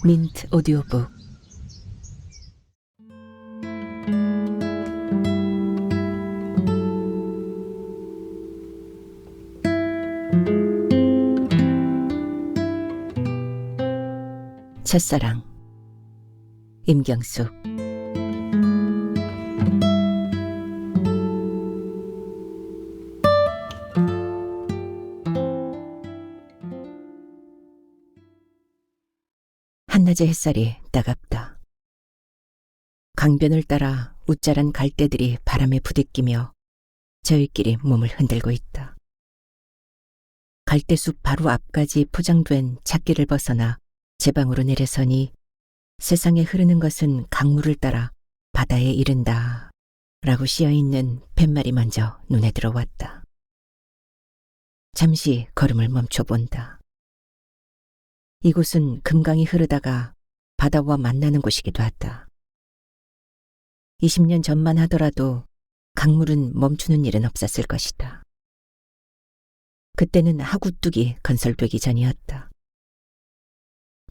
민트 오디오북. 첫사랑. 임경숙. 한낮의 햇살이 따갑다. 강변을 따라 웃자란 갈대들이 바람에 부대끼며 저희끼리 몸을 흔들고 있다. 갈대숲 바로 앞까지 포장된 찻길을 벗어나 제 방으로 내려서니 세상에 흐르는 것은 강물을 따라 바다에 이른다 라고 씌어있는 팻말이 먼저 눈에 들어왔다. 잠시 걸음을 멈춰본다. 이곳은 금강이 흐르다가 바다와 만나는 곳이기도 하다. 20년 전만 하더라도 강물은 멈추는 일은 없었을 것이다. 그때는 하구뚝이 건설되기 전이었다.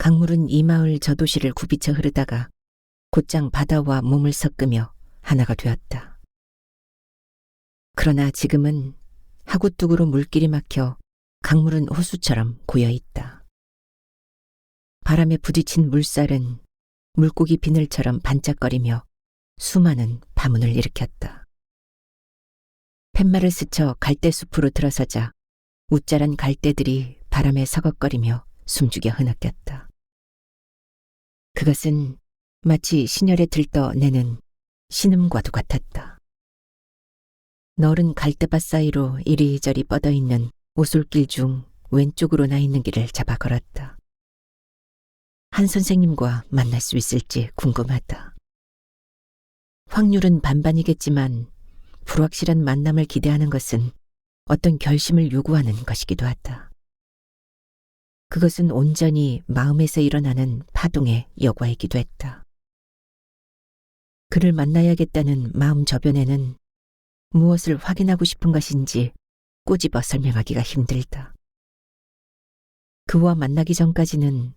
강물은 이 마을 저 도시를 굽이쳐 흐르다가 곧장 바다와 몸을 섞으며 하나가 되었다. 그러나 지금은 하구뚝으로 물길이 막혀 강물은 호수처럼 고여있다. 바람에 부딪힌 물살은 물고기 비늘처럼 반짝거리며 수많은 파문을 일으켰다. 팻말을 스쳐 갈대숲으로 들어서자 웃자란 갈대들이 바람에 서걱거리며 숨죽여 흐느꼈다. 그것은 마치 신혈에 들떠내는 신음과도 같았다. 너른 갈대밭 사이로 이리저리 뻗어있는 오솔길 중 왼쪽으로 나 있는 길을 잡아 걸었다. 한 선생님과 만날 수 있을지 궁금하다. 확률은 반반이겠지만 불확실한 만남을 기대하는 것은 어떤 결심을 요구하는 것이기도 하다. 그것은 온전히 마음에서 일어나는 파동의 여과이기도 했다. 그를 만나야겠다는 마음 저변에는 무엇을 확인하고 싶은 것인지 꼬집어 설명하기가 힘들다. 그와 만나기 전까지는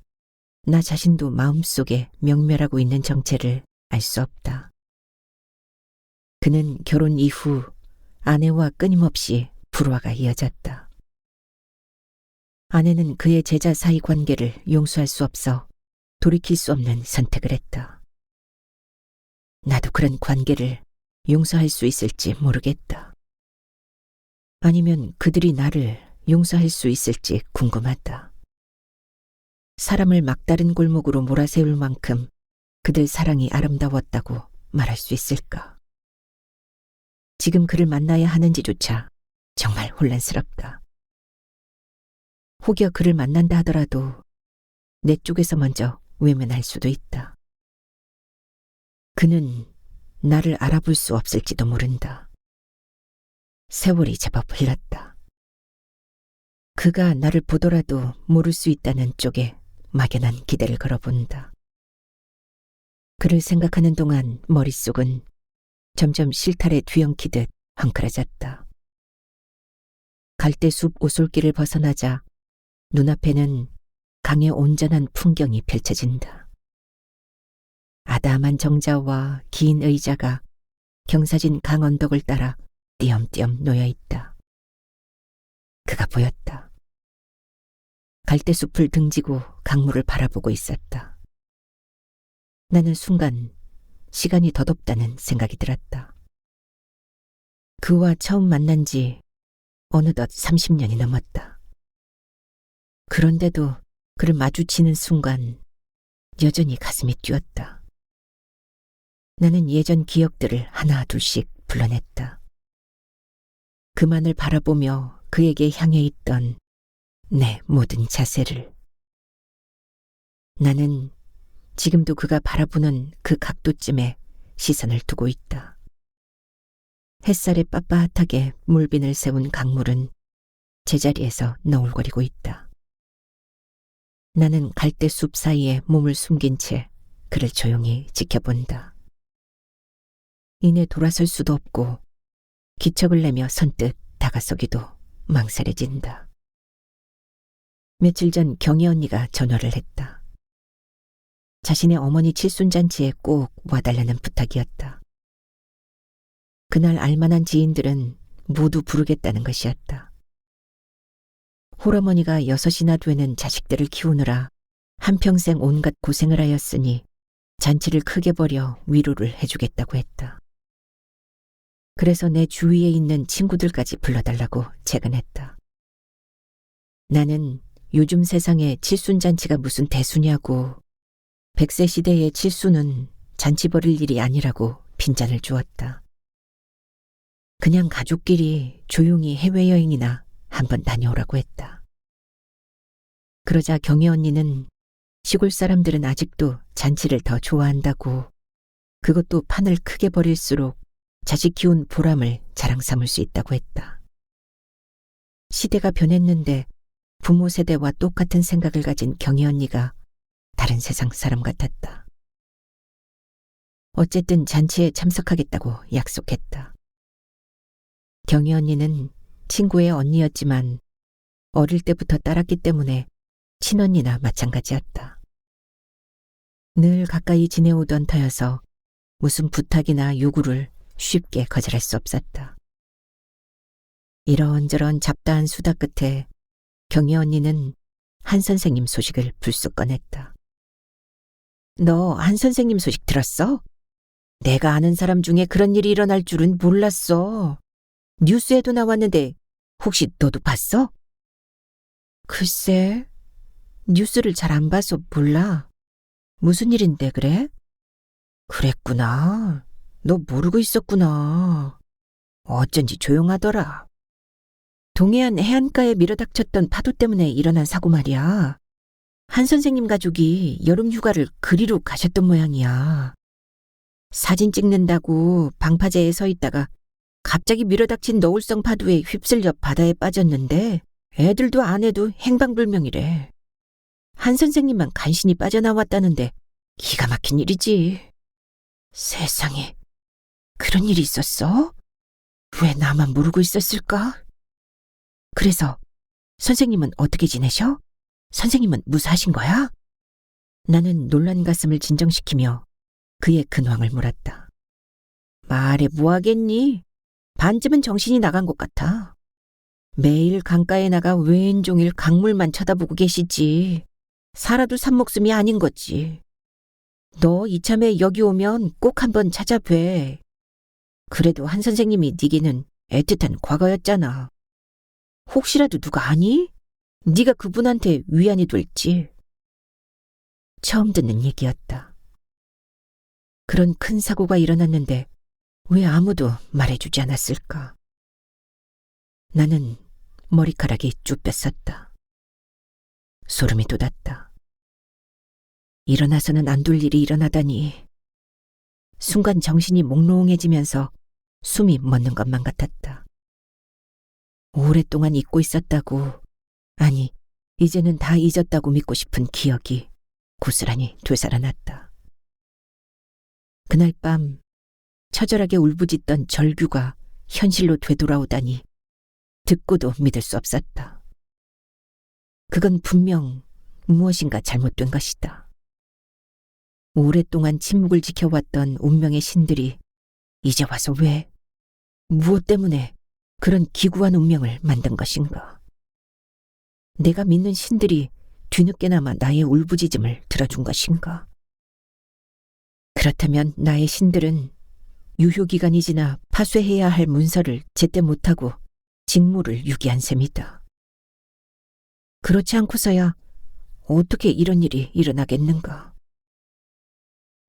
나 자신도 마음속에 명멸하고 있는 정체를 알 수 없다. 그는 결혼 이후 아내와 끊임없이 불화가 이어졌다. 아내는 그의 제자 사이 관계를 용서할 수 없어 돌이킬 수 없는 선택을 했다. 나도 그런 관계를 용서할 수 있을지 모르겠다. 아니면 그들이 나를 용서할 수 있을지 궁금하다. 사람을 막다른 골목으로 몰아세울 만큼 그들 사랑이 아름다웠다고 말할 수 있을까? 지금 그를 만나야 하는지조차 정말 혼란스럽다. 혹여 그를 만난다 하더라도 내 쪽에서 먼저 외면할 수도 있다. 그는 나를 알아볼 수 없을지도 모른다. 세월이 제법 흘렀다. 그가 나를 보더라도 모를 수 있다는 쪽에 막연한 기대를 걸어본다. 그를 생각하는 동안 머릿속은 점점 실타래 뒤엉키듯 헝클어졌다. 갈대숲 오솔길을 벗어나자 눈앞에는 강의 온전한 풍경이 펼쳐진다. 아담한 정자와 긴 의자가 경사진 강 언덕을 따라 띄엄띄엄 놓여있다. 그가 보였다. 갈대숲을 등지고 강물을 바라보고 있었다. 나는 순간 시간이 덧없다는 생각이 들었다. 그와 처음 만난 지 어느덧 30년이 넘었다. 그런데도 그를 마주치는 순간 여전히 가슴이 뛰었다. 나는 예전 기억들을 하나 둘씩 불러냈다. 그만을 바라보며 그에게 향해 있던 내 모든 자세를. 나는 지금도 그가 바라보는 그 각도쯤에 시선을 두고 있다. 햇살에 빳빳하게 물빈을 세운 강물은 제자리에서 너울거리고 있다. 나는 갈대숲 사이에 몸을 숨긴 채 그를 조용히 지켜본다. 이내 돌아설 수도 없고 기척을 내며 선뜻 다가서기도 망설여진다. 며칠 전 경희 언니가 전화를 했다. 자신의 어머니 칠순잔치에 꼭 와달라는 부탁이었다. 그날 알만한 지인들은 모두 부르겠다는 것이었다. 홀어머니가 6이나 되는 자식들을 키우느라 한평생 온갖 고생을 하였으니 잔치를 크게 벌여 위로를 해주겠다고 했다. 그래서 내 주위에 있는 친구들까지 불러달라고 제안했다. 나는 요즘 세상에 칠순잔치가 무슨 대수냐고, 100세 시대의 칠순은 잔치 벌일 일이 아니라고 빈잔을 주었다. 그냥 가족끼리 조용히 해외여행이나 한번 다녀오라고 했다. 그러자 경혜 언니는 시골 사람들은 아직도 잔치를 더 좋아한다고, 그것도 판을 크게 벌일수록 자식 키운 보람을 자랑 삼을 수 있다고 했다. 시대가 변했는데 부모 세대와 똑같은 생각을 가진 경혜 언니가 다른 세상 사람 같았다. 어쨌든 잔치에 참석하겠다고 약속했다. 경혜 언니는 친구의 언니였지만 어릴 때부터 따랐기 때문에 친언니나 마찬가지였다. 늘 가까이 지내오던 터여서 무슨 부탁이나 요구를 쉽게 거절할 수 없었다. 이런저런 잡다한 수다 끝에 경혜 언니는 한 선생님 소식을 불쑥 꺼냈다. 너 한 선생님 소식 들었어? 내가 아는 사람 중에 그런 일이 일어날 줄은 몰랐어. 뉴스에도 나왔는데 혹시 너도 봤어? 글쎄, 뉴스를 잘 안 봐서 몰라. 무슨 일인데 그래? 그랬구나. 너 모르고 있었구나. 어쩐지 조용하더라. 동해안 해안가에 밀어닥쳤던 파도 때문에 일어난 사고 말이야. 한 선생님 가족이 여름 휴가를 그리로 가셨던 모양이야. 사진 찍는다고 방파제에 서 있다가 갑자기 밀어닥친 너울성 파도에 휩쓸려 바다에 빠졌는데 애들도 아내도 행방불명이래. 한 선생님만 간신히 빠져나왔다는데 기가 막힌 일이지. 세상에, 그런 일이 있었어? 왜 나만 모르고 있었을까? 그래서 선생님은 어떻게 지내셔? 선생님은 무사하신 거야? 나는 놀란 가슴을 진정시키며 그의 근황을 물었다. 말해 뭐하겠니? 반쯤은 정신이 나간 것 같아. 매일 강가에 나가 왼종일 강물만 쳐다보고 계시지. 살아도 산 목숨이 아닌 거지. 너 이참에 여기 오면 꼭 한번 찾아뵈. 그래도 한 선생님이 네게는 애틋한 과거였잖아. 혹시라도 누가 아니? 네가 그분한테 위안이 될지. 처음 듣는 얘기였다. 그런 큰 사고가 일어났는데 왜 아무도 말해주지 않았을까? 나는 머리카락이 쭈뼛섰다. 소름이 돋았다. 일어나서는 안 될 일이 일어나다니. 순간 정신이 몽롱해지면서 숨이 멎는 것만 같았다. 오랫동안 잊고 있었다고, 아니, 이제는 다 잊었다고 믿고 싶은 기억이 고스란히 되살아났다. 그날 밤 처절하게 울부짖던 절규가 현실로 되돌아오다니 듣고도 믿을 수 없었다. 그건 분명 무엇인가 잘못된 것이다. 오랫동안 침묵을 지켜왔던 운명의 신들이 이제 와서 왜, 무엇 때문에 그런 기구한 운명을 만든 것인가. 내가 믿는 신들이 뒤늦게나마 나의 울부짖음을 들어준 것인가. 그렇다면 나의 신들은 유효기간이 지나 파쇄해야 할 문서를 제때 못하고 직무를 유기한 셈이다. 그렇지 않고서야 어떻게 이런 일이 일어나겠는가.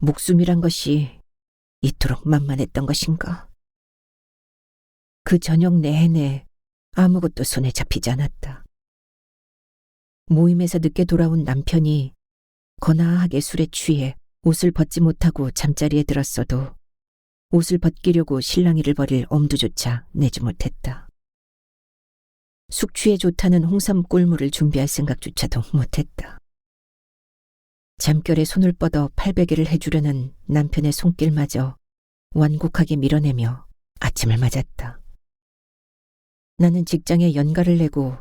목숨이란 것이 이토록 만만했던 것인가. 그 저녁 내내 아무것도 손에 잡히지 않았다. 모임에서 늦게 돌아온 남편이 거나하게 술에 취해 옷을 벗지 못하고 잠자리에 들었어도 옷을 벗기려고 실랑이를 벌일 엄두조차 내지 못했다. 숙취에 좋다는 홍삼 꿀물을 준비할 생각조차도 못했다. 잠결에 손을 뻗어 팔베개를 해주려는 남편의 손길마저 완곡하게 밀어내며 아침을 맞았다. 나는 직장에 연가를 내고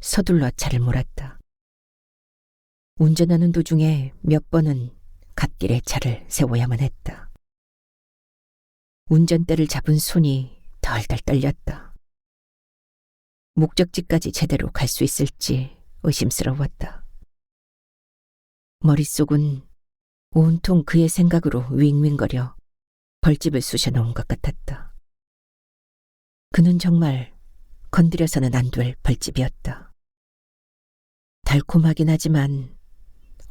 서둘러 차를 몰았다. 운전하는 도중에 몇 번은 갓길에 차를 세워야만 했다. 운전대를 잡은 손이 덜덜 떨렸다. 목적지까지 제대로 갈 수 있을지 의심스러웠다. 머릿속은 온통 그의 생각으로 윙윙거려 벌집을 쑤셔놓은 것 같았다. 그는 정말 건드려서는 안 될 벌집이었다. 달콤하긴 하지만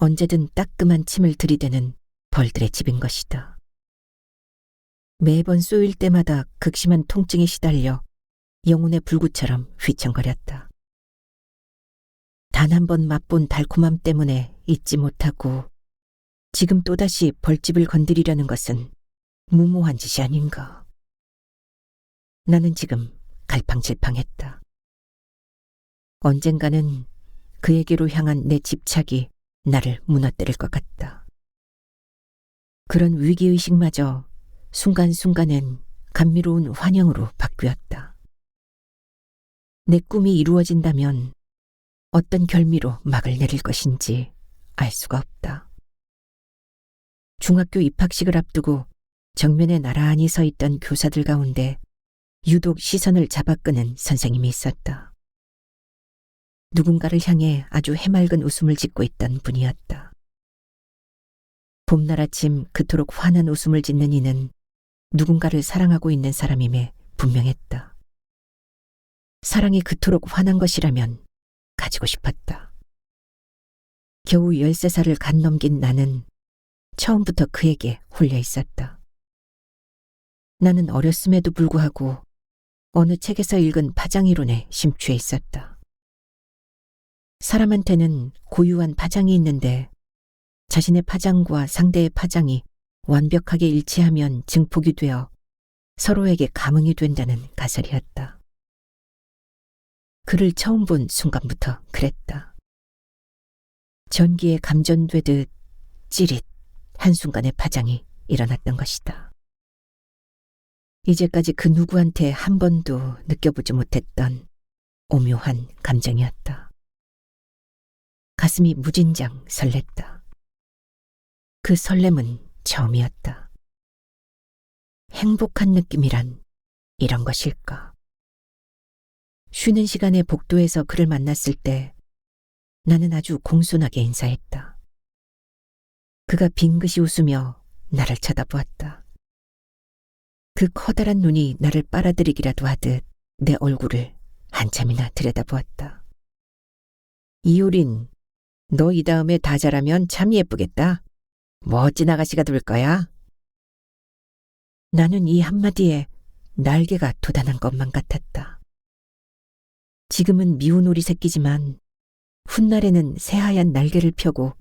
언제든 따끔한 침을 들이대는 벌들의 집인 것이다. 매번 쏘일 때마다 극심한 통증에 시달려 영혼의 불구처럼 휘청거렸다. 단 한 번 맛본 달콤함 때문에 잊지 못하고 지금 또다시 벌집을 건드리려는 것은 무모한 짓이 아닌가. 나는 지금 갈팡질팡했다. 언젠가는 그에게로 향한 내 집착이 나를 무너뜨릴 것 같다. 그런 위기의식마저 순간순간엔 감미로운 환영으로 바뀌었다. 내 꿈이 이루어진다면 어떤 결미로 막을 내릴 것인지 알 수가 없다. 중학교 입학식을 앞두고 정면에 나란히 서 있던 교사들 가운데 유독 시선을 잡아끄는 선생님이 있었다. 누군가를 향해 아주 해맑은 웃음을 짓고 있던 분이었다. 봄날 아침 그토록 환한 웃음을 짓는 이는 누군가를 사랑하고 있는 사람임에 분명했다. 사랑이 그토록 환한 것이라면 가지고 싶었다. 겨우 13살을 갓 넘긴 나는 처음부터 그에게 홀려 있었다. 나는 어렸음에도 불구하고 어느 책에서 읽은 파장이론에 심취해 있었다. 사람한테는 고유한 파장이 있는데 자신의 파장과 상대의 파장이 완벽하게 일치하면 증폭이 되어 서로에게 감흥이 된다는 가설이었다. 그를 처음 본 순간부터 그랬다. 전기에 감전되듯 찌릿 한순간의 파장이 일어났던 것이다. 이제까지 그 누구한테 한 번도 느껴보지 못했던 오묘한 감정이었다. 가슴이 무진장 설렜다. 그 설렘은 처음이었다. 행복한 느낌이란 이런 것일까? 쉬는 시간에 복도에서 그를 만났을 때 나는 아주 공손하게 인사했다. 그가 빙긋이 웃으며 나를 쳐다보았다. 그 커다란 눈이 나를 빨아들이기라도 하듯 내 얼굴을 한참이나 들여다보았다. 이효린, 너 이 다음에 다 자라면 참 예쁘겠다. 멋진 아가씨가 될 거야. 나는 이 한마디에 날개가 돋아난 것만 같았다. 지금은 미운 오리 새끼지만 훗날에는 새하얀 날개를 펴고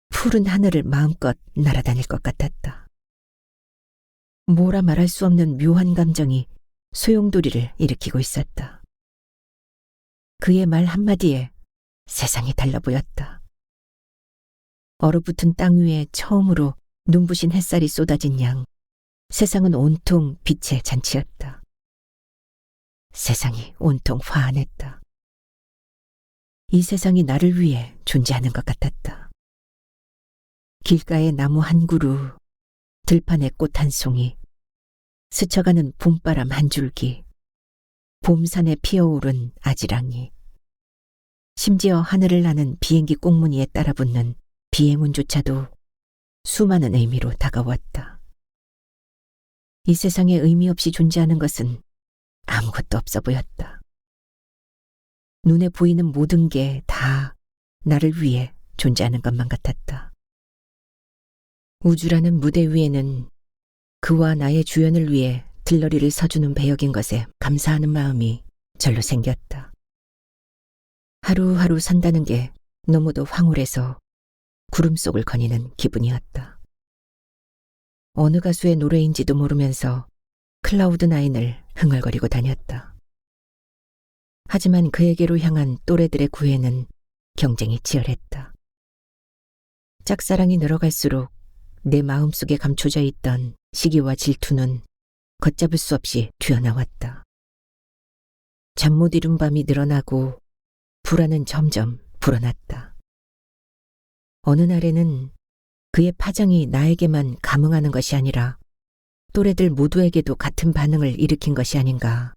푸른 하늘을 마음껏 날아다닐 것 같았다. 뭐라 말할 수 없는 묘한 감정이 소용돌이를 일으키고 있었다. 그의 말 한마디에 세상이 달라 보였다. 얼어붙은 땅 위에 처음으로 눈부신 햇살이 쏟아진 양 세상은 온통 빛의 잔치였다. 세상이 온통 화환했다. 이 세상이 나를 위해 존재하는 것 같았다. 길가의 나무 한 그루, 들판의 꽃 한 송이, 스쳐가는 봄바람 한 줄기, 봄산에 피어오른 아지랑이, 심지어 하늘을 나는 비행기 꽁무니에 따라붙는 비행운조차도 수많은 의미로 다가왔다. 이 세상에 의미 없이 존재하는 것은 아무것도 없어 보였다. 눈에 보이는 모든 게 다 나를 위해 존재하는 것만 같았다. 우주라는 무대 위에는 그와 나의 주연을 위해 들러리를 서주는 배역인 것에 감사하는 마음이 절로 생겼다. 하루하루 산다는 게 너무도 황홀해서 구름 속을 거니는 기분이었다. 어느 가수의 노래인지도 모르면서 클라우드9을 흥얼거리고 다녔다. 하지만 그에게로 향한 또래들의 구애는 경쟁이 치열했다. 짝사랑이 늘어갈수록 내 마음속에 감춰져 있던 시기와 질투는 걷잡을 수 없이 튀어나왔다. 잠 못 이룬 밤이 늘어나고 불안은 점점 불어났다. 어느 날에는 그의 파장이 나에게만 감흥하는 것이 아니라 또래들 모두에게도 같은 반응을 일으킨 것이 아닌가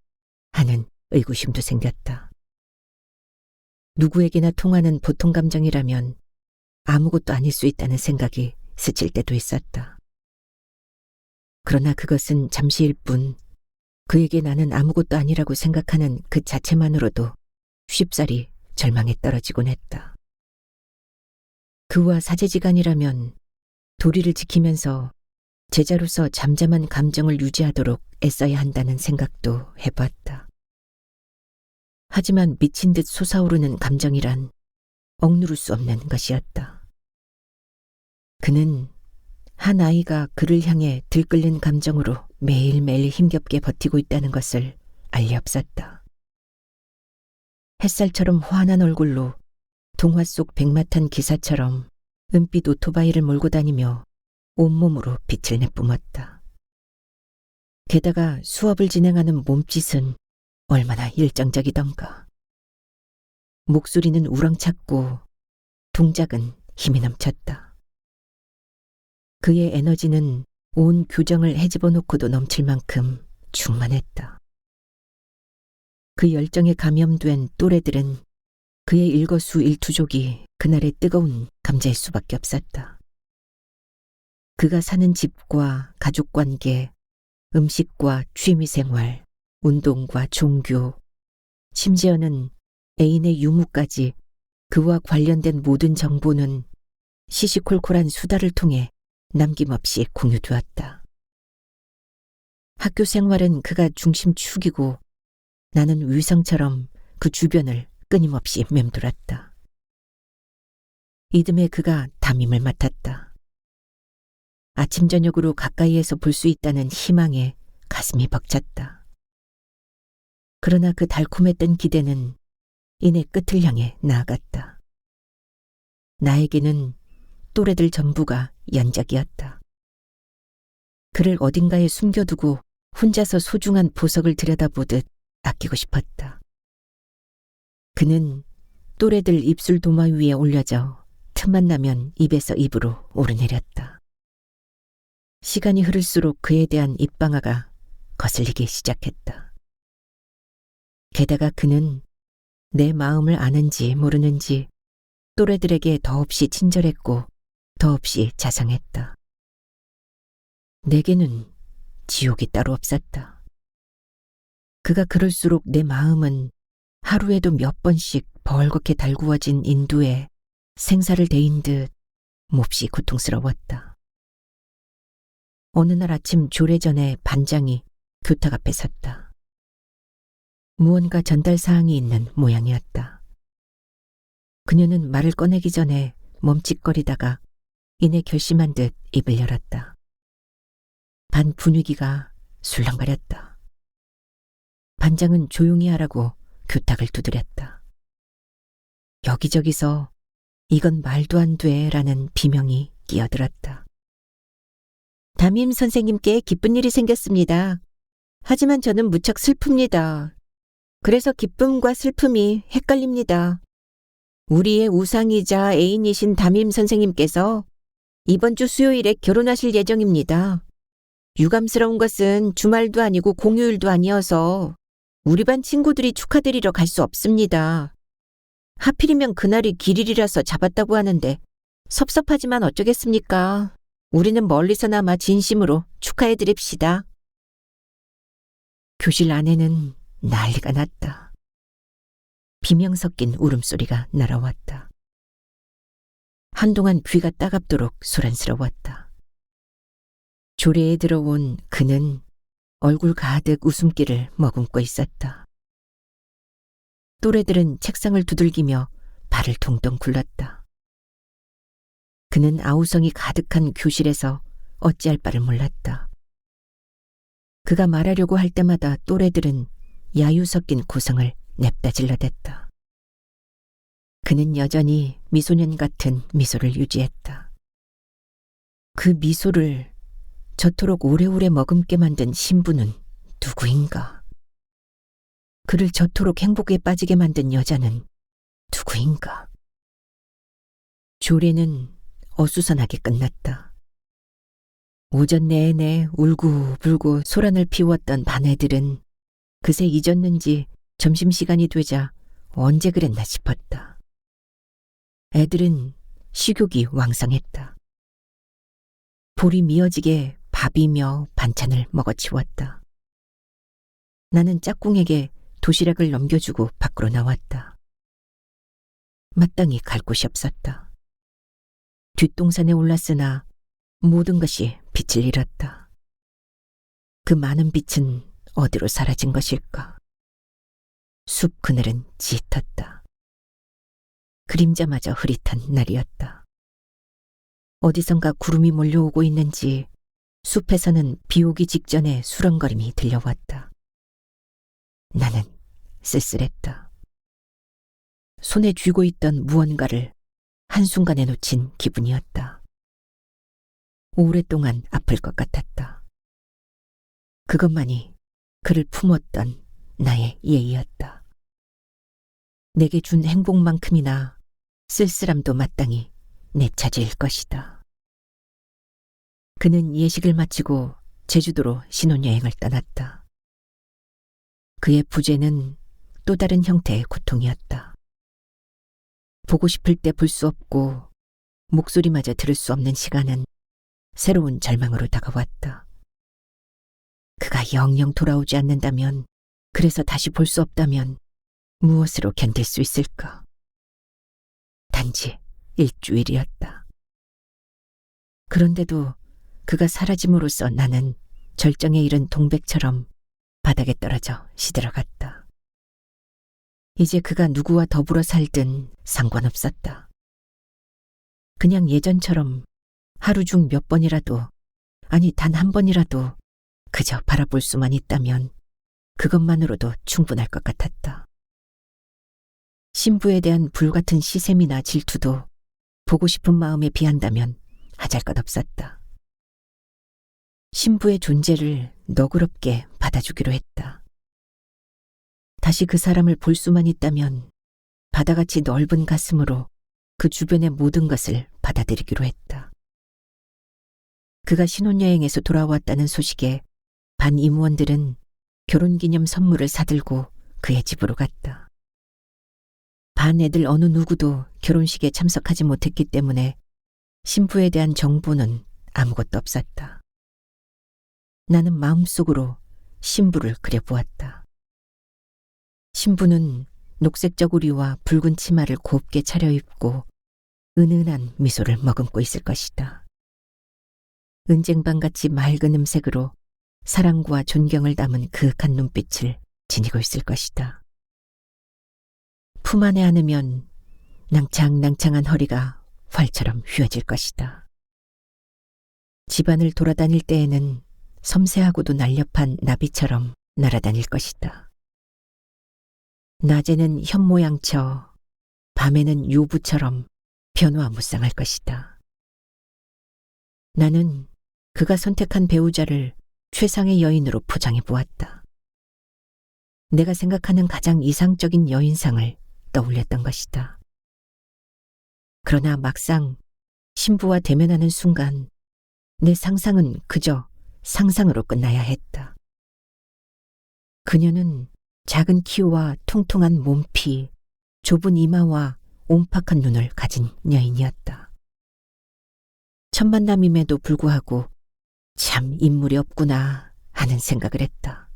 하는 의구심도 생겼다. 누구에게나 통하는 보통 감정이라면 아무것도 아닐 수 있다는 생각이 스칠 때도 있었다. 그러나 그것은 잠시일 뿐 그에게 나는 아무것도 아니라고 생각하는 그 자체만으로도 쉽사리 절망에 떨어지곤 했다. 그와 사제지간이라면 도리를 지키면서 제자로서 잠잠한 감정을 유지하도록 애써야 한다는 생각도 해봤다. 하지만 미친 듯 솟아오르는 감정이란 억누를 수 없는 것이었다. 그는 한 아이가 그를 향해 들끓는 감정으로 매일매일 힘겹게 버티고 있다는 것을 알리 없었다. 햇살처럼 환한 얼굴로 동화 속 백마탄 기사처럼 은빛 오토바이를 몰고 다니며 온몸으로 빛을 내뿜었다. 게다가 수업을 진행하는 몸짓은 얼마나 일정적이던가. 목소리는 우렁찼고 동작은 힘이 넘쳤다. 그의 에너지는 온 교정을 헤집어 놓고도 넘칠 만큼 충만했다. 그 열정에 감염된 또래들은 그의 일거수일투족이 그날의 뜨거운 감자일 수밖에 없었다. 그가 사는 집과 가족관계, 음식과 취미생활, 운동과 종교, 심지어는 애인의 유무까지 그와 관련된 모든 정보는 시시콜콜한 수다를 통해 남김없이 공유되었다. 학교 생활은 그가 중심축이고 나는 위성처럼 그 주변을 끊임없이 맴돌았다. 이듬해 그가 담임을 맡았다. 아침 저녁으로 가까이에서 볼 수 있다는 희망에 가슴이 벅찼다. 그러나 그 달콤했던 기대는 이내 끝을 향해 나아갔다. 나에게는 또래들 전부가 연작이었다. 그를 어딘가에 숨겨두고 혼자서 소중한 보석을 들여다보듯 아끼고 싶었다. 그는 또래들 입술 도마 위에 올려져 틈만 나면 입에서 입으로 오르내렸다. 시간이 흐를수록 그에 대한 입방아가 거슬리기 시작했다. 게다가 그는 내 마음을 아는지 모르는지 또래들에게 더없이 친절했고 더없이 자상했다. 내게는 지옥이 따로 없었다. 그가 그럴수록 내 마음은 하루에도 몇 번씩 벌겋게 달구어진 인두에 생사를 데인 듯 몹시 고통스러웠다. 어느 날 아침 조례 전에 반장이 교탁 앞에 섰다. 무언가 전달 사항이 있는 모양이었다. 그녀는 말을 꺼내기 전에 멈칫거리다가 이내 결심한 듯 입을 열었다. 반 분위기가 술렁거렸다. 반장은 조용히 하라고 교탁을 두드렸다. 여기저기서 이건 말도 안 돼라는 비명이 끼어들었다. 담임 선생님께 기쁜 일이 생겼습니다. 하지만 저는 무척 슬픕니다. 그래서 기쁨과 슬픔이 헷갈립니다. 우리의 우상이자 애인이신 담임 선생님께서 이번 주 수요일에 결혼하실 예정입니다. 유감스러운 것은 주말도 아니고 공휴일도 아니어서 우리 반 친구들이 축하드리러 갈 수 없습니다. 하필이면 그날이 길일이라서 잡았다고 하는데 섭섭하지만 어쩌겠습니까? 우리는 멀리서나마 진심으로 축하해드립시다. 교실 안에는 난리가 났다. 비명 섞인 울음소리가 날아왔다. 한동안 귀가 따갑도록 소란스러웠다. 조례에 들어온 그는 얼굴 가득 웃음기를 머금고 있었다. 또래들은 책상을 두들기며 발을 동동 굴렀다. 그는 아우성이 가득한 교실에서 어찌할 바를 몰랐다. 그가 말하려고 할 때마다 또래들은 야유 섞인 고성을 냅다 질러댔다. 그는 여전히 미소년 같은 미소를 유지했다. 그 미소를 저토록 오래오래 머금게 만든 신부는 누구인가? 그를 저토록 행복에 빠지게 만든 여자는 누구인가? 조례는 어수선하게 끝났다. 오전 내내 울고불고 소란을 피웠던 반 애들은 그새 잊었는지 점심시간이 되자 언제 그랬나 싶었다. 애들은 식욕이 왕성했다. 볼이 미어지게 밥이며 반찬을 먹어치웠다. 나는 짝꿍에게 도시락을 넘겨주고 밖으로 나왔다. 마땅히 갈 곳이 없었다. 뒷동산에 올랐으나 모든 것이 빛을 잃었다. 그 많은 빛은 어디로 사라진 것일까? 숲 그늘은 짙었다. 그림자마저 흐릿한 날이었다. 어디선가 구름이 몰려오고 있는지 숲에서는 비 오기 직전에 수렁거림이 들려왔다. 나는 쓸쓸했다. 손에 쥐고 있던 무언가를 한순간에 놓친 기분이었다. 오랫동안 아플 것 같았다. 그것만이 그를 품었던 나의 예의였다. 내게 준 행복만큼이나 쓸쓸함도 마땅히 내 차지일 것이다. 그는 예식을 마치고 제주도로 신혼여행을 떠났다. 그의 부재는 또 다른 형태의 고통이었다. 보고 싶을 때 볼 수 없고 목소리마저 들을 수 없는 시간은 새로운 절망으로 다가왔다. 그가 영영 돌아오지 않는다면, 그래서 다시 볼 수 없다면 무엇으로 견딜 수 있을까? 단지 일주일이었다. 그런데도 그가 사라짐으로써 나는 절정에 이른 동백처럼 바닥에 떨어져 시들어갔다. 이제 그가 누구와 더불어 살든 상관없었다. 그냥 예전처럼 하루 중 몇 번이라도, 아니 단 한 번이라도 그저 바라볼 수만 있다면 그것만으로도 충분할 것 같았다. 신부에 대한 불같은 시샘이나 질투도 보고 싶은 마음에 비한다면 하잘것없었다. 신부의 존재를 너그럽게 받아주기로 했다. 다시 그 사람을 볼 수만 있다면 바다같이 넓은 가슴으로 그 주변의 모든 것을 받아들이기로 했다. 그가 신혼여행에서 돌아왔다는 소식에 반 임원들은 결혼기념 선물을 사들고 그의 집으로 갔다. 반 애들 어느 누구도 결혼식에 참석하지 못했기 때문에 신부에 대한 정보는 아무것도 없었다. 나는 마음속으로 신부를 그려보았다. 신부는 녹색 저고리와 붉은 치마를 곱게 차려입고 은은한 미소를 머금고 있을 것이다. 은쟁반같이 맑은 음색으로 사랑과 존경을 담은 그윽한 눈빛을 지니고 있을 것이다. 품 안에 안으면 낭창낭창한 허리가 활처럼 휘어질 것이다. 집안을 돌아다닐 때에는 섬세하고도 날렵한 나비처럼 날아다닐 것이다. 낮에는 현모양처, 밤에는 요부처럼 변화무쌍할 것이다. 나는 그가 선택한 배우자를 최상의 여인으로 포장해 보았다. 내가 생각하는 가장 이상적인 여인상을 떠올렸던 것이다. 그러나 막상 신부와 대면하는 순간 내 상상은 그저 상상으로 끝나야 했다. 그녀는 작은 키와 통통한 몸피, 좁은 이마와 옴팍한 눈을 가진 여인이었다. 첫 만남임에도 불구하고 참 인물이 없구나 하는 생각을 했다.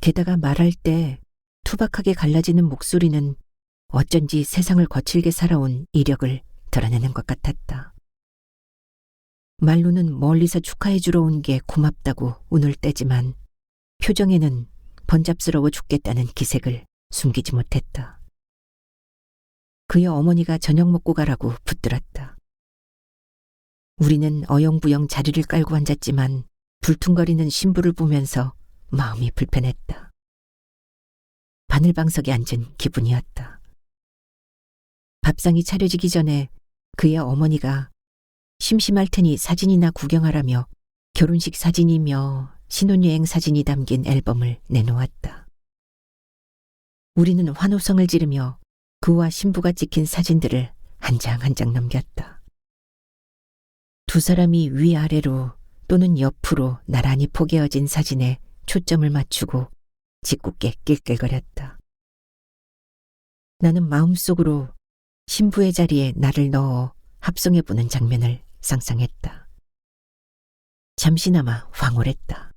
게다가 말할 때 투박하게 갈라지는 목소리는 어쩐지 세상을 거칠게 살아온 이력을 드러내는 것 같았다. 말로는 멀리서 축하해주러 온 게 고맙다고 운을 떼지만 표정에는 번잡스러워 죽겠다는 기색을 숨기지 못했다. 그의 어머니가 저녁 먹고 가라고 붙들었다. 우리는 어영부영 자리를 깔고 앉았지만 불퉁거리는 신부를 보면서 마음이 불편했다. 바늘방석에 앉은 기분이었다. 밥상이 차려지기 전에 그의 어머니가 심심할 테니 사진이나 구경하라며 결혼식 사진이며 신혼여행 사진이 담긴 앨범을 내놓았다. 우리는 환호성을 지르며 그와 신부가 찍힌 사진들을 한 장 한 장 넘겼다. 두 사람이 위아래로 또는 옆으로 나란히 포개어진 사진에 초점을 맞추고 짓궂게 낄낄거렸다. 나는 마음속으로 신부의 자리에 나를 넣어 합성해보는 장면을 상상했다. 잠시나마 황홀했다.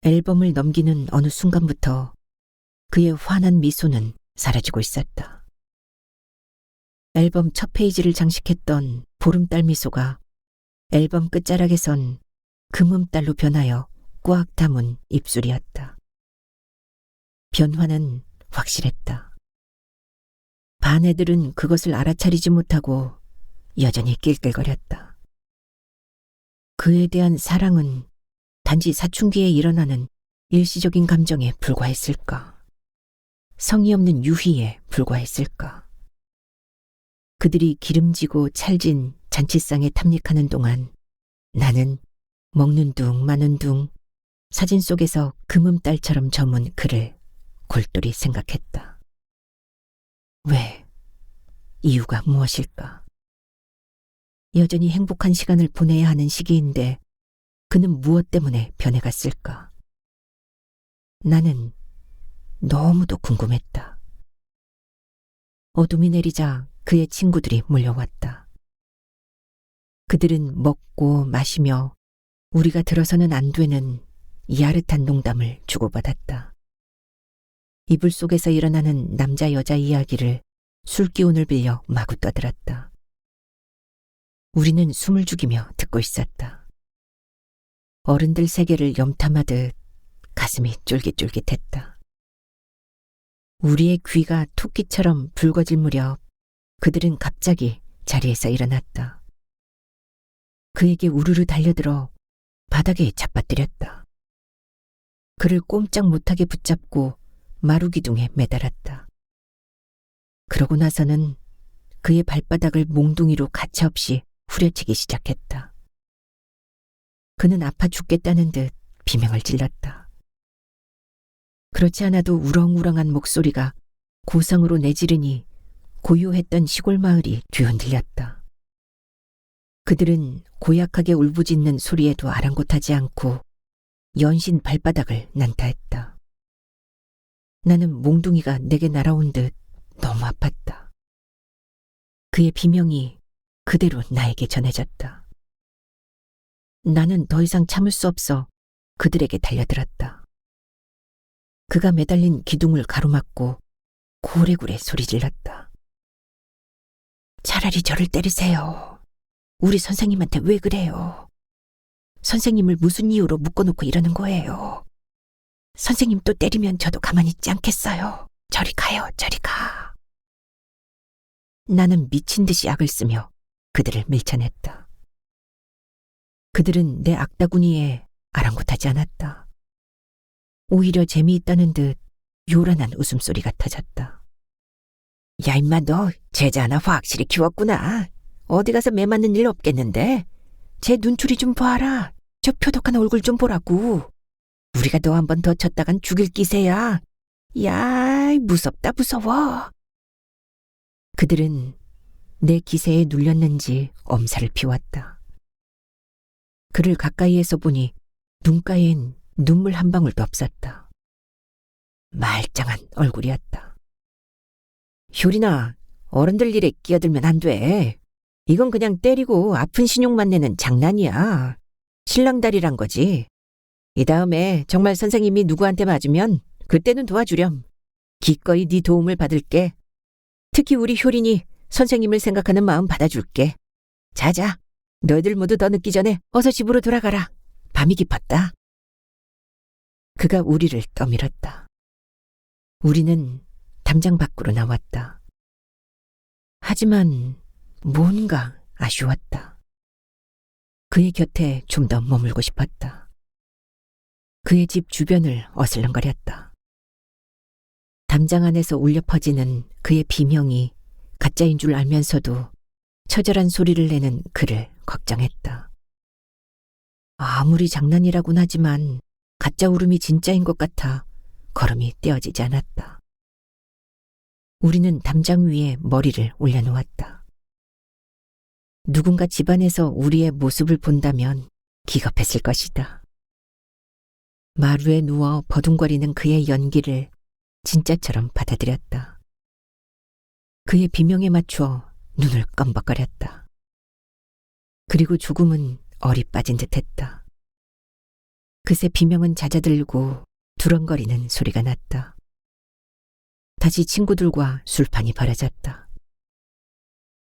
앨범을 넘기는 어느 순간부터 그의 환한 미소는 사라지고 있었다. 앨범 첫 페이지를 장식했던 보름달 미소가 앨범 끝자락에선 금음달로 변하여 꽉 담은 입술이었다. 변화는 확실했다. 반 애들은 그것을 알아차리지 못하고 여전히 낄낄거렸다. 그에 대한 사랑은 단지 사춘기에 일어나는 일시적인 감정에 불과했을까? 성의 없는 유희에 불과했을까? 그들이 기름지고 찰진 잔치상에 탐닉하는 동안 나는 먹는 둥 마는 둥 사진 속에서 금음달처럼 저문 그를 골똘히 생각했다. 왜? 이유가 무엇일까? 여전히 행복한 시간을 보내야 하는 시기인데 그는 무엇 때문에 변해갔을까? 나는 너무도 궁금했다. 어둠이 내리자 그의 친구들이 몰려왔다. 그들은 먹고 마시며 우리가 들어서는 안 되는 야릇한 농담을 주고받았다. 이불 속에서 일어나는 남자 여자 이야기를 술기운을 빌려 마구 떠들었다. 우리는 숨을 죽이며 듣고 있었다. 어른들 세계를 염탐하듯 가슴이 쫄깃쫄깃했다. 우리의 귀가 토끼처럼 붉어질 무렵 그들은 갑자기 자리에서 일어났다. 그에게 우르르 달려들어 바닥에 잡아뜨렸다. 그를 꼼짝 못하게 붙잡고 마루기둥에 매달았다. 그러고 나서는 그의 발바닥을 몽둥이로 가차없이 후려치기 시작했다. 그는 아파 죽겠다는 듯 비명을 질렀다. 그렇지 않아도 우렁우렁한 목소리가 고성으로 내지르니 고요했던 시골 마을이 뒤흔들렸다. 그들은 고약하게 울부짖는 소리에도 아랑곳하지 않고 연신 발바닥을 난타했다. 나는 몽둥이가 내게 날아온 듯 너무 아팠다. 그의 비명이 그대로 나에게 전해졌다. 나는 더 이상 참을 수 없어 그들에게 달려들었다. 그가 매달린 기둥을 가로막고 고래고래 소리질렀다. 차라리 저를 때리세요. 우리 선생님한테 왜 그래요? 선생님을 무슨 이유로 묶어놓고 이러는 거예요? 선생님 또 때리면 저도 가만히 있지 않겠어요. 저리 가요, 저리 가. 나는 미친 듯이 악을 쓰며 그들을 밀쳐냈다. 그들은 내 악다구니에 아랑곳하지 않았다. 오히려 재미있다는 듯 요란한 웃음소리가 터졌다. 야 임마 너 제자 하나 확실히 키웠구나. 어디 가서 매 맞는 일 없겠는데? 제 눈초리 좀 봐라. 저 표독한 얼굴 좀 보라고. 우리가 너 한 번 더 쳤다간 죽일 기세야. 야 무섭다 무서워. 그들은 내 기세에 눌렸는지 엄살을 피웠다. 그를 가까이에서 보니 눈가엔 눈물 한 방울도 없었다. 말짱한 얼굴이었다. 효린아, 어른들 일에 끼어들면 안 돼. 이건 그냥 때리고 아픈 신용만 내는 장난이야. 신랑다리란 거지. 이 다음에 정말 선생님이 누구한테 맞으면 그때는 도와주렴. 기꺼이 네 도움을 받을게. 특히 우리 효린이 선생님을 생각하는 마음 받아줄게. 자자, 너희들 모두 더 늦기 전에 어서 집으로 돌아가라. 밤이 깊었다. 그가 우리를 떠밀었다. 우리는 담장 밖으로 나왔다. 하지만 뭔가 아쉬웠다. 그의 곁에 좀 더 머물고 싶었다. 그의 집 주변을 어슬렁거렸다. 담장 안에서 울려 퍼지는 그의 비명이 가짜인 줄 알면서도 처절한 소리를 내는 그를 걱정했다. 아무리 장난이라곤 하지만 가짜 울음이 진짜인 것 같아 걸음이 떼어지지 않았다. 우리는 담장 위에 머리를 올려놓았다. 누군가 집안에서 우리의 모습을 본다면 기겁했을 것이다. 마루에 누워 버둥거리는 그의 연기를 진짜처럼 받아들였다. 그의 비명에 맞춰 눈을 껌벅거렸다. 그리고 조금은 얼이 빠진 듯했다. 그새 비명은 잦아들고 두렁거리는 소리가 났다. 다시 친구들과 술판이 벌어졌다.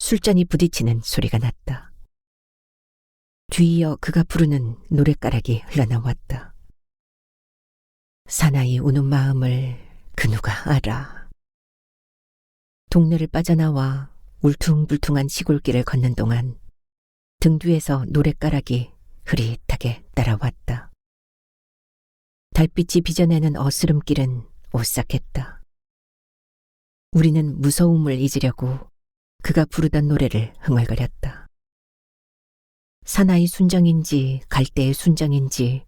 술잔이 부딪히는 소리가 났다. 뒤이어 그가 부르는 노랫가락이 흘러나왔다. 사나이 우는 마음을 그 누가 알아. 동네를 빠져나와 울퉁불퉁한 시골길을 걷는 동안 등 뒤에서 노랫가락이 흐릿하게 따라왔다. 달빛이 빚어내는 어스름길은 오싹했다. 우리는 무서움을 잊으려고 그가 부르던 노래를 흥얼거렸다. 사나이 순정인지 갈대의 순정인지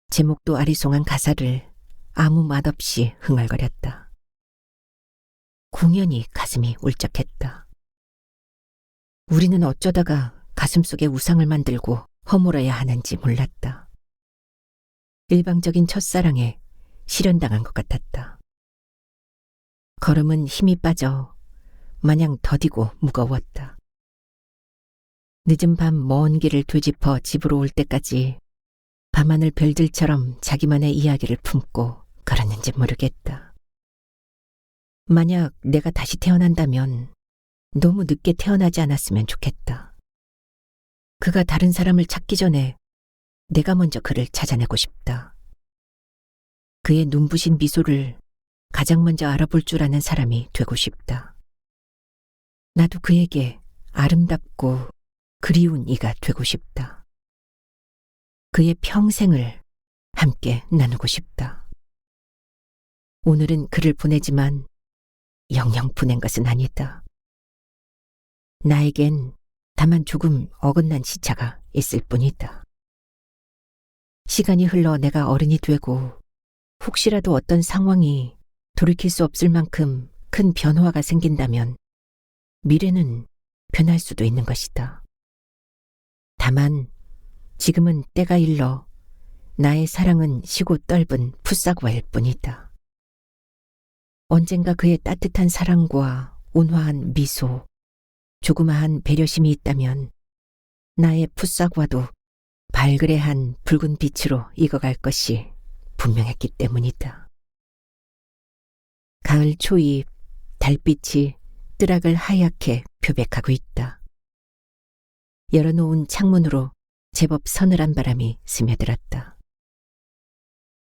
제목도 아리송한 가사를 아무 맛없이 흥얼거렸다. 공연히 가슴이 울적했다. 우리는 어쩌다가 가슴속에 우상을 만들고 허물어야 하는지 몰랐다. 일방적인 첫사랑에 실현당한 것 같았다. 걸음은 힘이 빠져 마냥 더디고 무거웠다. 늦은 밤 먼 길을 되짚어 집으로 올 때까지 밤하늘 별들처럼 자기만의 이야기를 품고 걸었는지 모르겠다. 만약 내가 다시 태어난다면 너무 늦게 태어나지 않았으면 좋겠다. 그가 다른 사람을 찾기 전에 내가 먼저 그를 찾아내고 싶다. 그의 눈부신 미소를 가장 먼저 알아볼 줄 아는 사람이 되고 싶다. 나도 그에게 아름답고 그리운 이가 되고 싶다. 그의 평생을 함께 나누고 싶다. 오늘은 그를 보내지만 영영 보낸 것은 아니다. 나에겐 다만 조금 어긋난 시차가 있을 뿐이다. 시간이 흘러 내가 어른이 되고 혹시라도 어떤 상황이 돌이킬 수 없을 만큼 큰 변화가 생긴다면 미래는 변할 수도 있는 것이다. 다만 지금은 때가 일러 나의 사랑은 시고 떫은 풋사과일 뿐이다. 언젠가 그의 따뜻한 사랑과 온화한 미소, 조그마한 배려심이 있다면 나의 풋사과도 발그레한 붉은 빛으로 익어갈 것이 분명했기 때문이다. 가을 초입 달빛이 뜨락을 하얗게 표백하고 있다. 열어놓은 창문으로 제법 서늘한 바람이 스며들었다.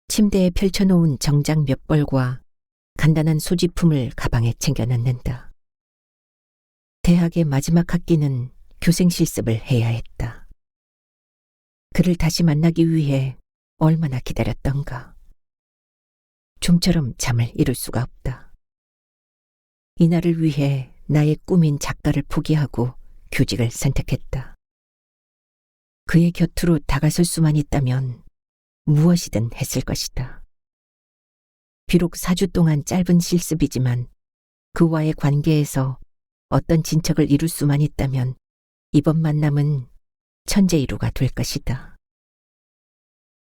침대에 펼쳐놓은 정장 몇 벌과 간단한 소지품을 가방에 챙겨 넣는다. 대학의 마지막 학기는 교생 실습을 해야 했다. 그를 다시 만나기 위해 얼마나 기다렸던가. 좀처럼 잠을 이룰 수가 없다. 이날을 위해 나의 꿈인 작가를 포기하고 교직을 선택했다. 그의 곁으로 다가설 수만 있다면 무엇이든 했을 것이다. 비록 4주 동안 짧은 실습이지만 그와의 관계에서 어떤 진척을 이룰 수만 있다면 이번 만남은 천재이루가 될 것이다.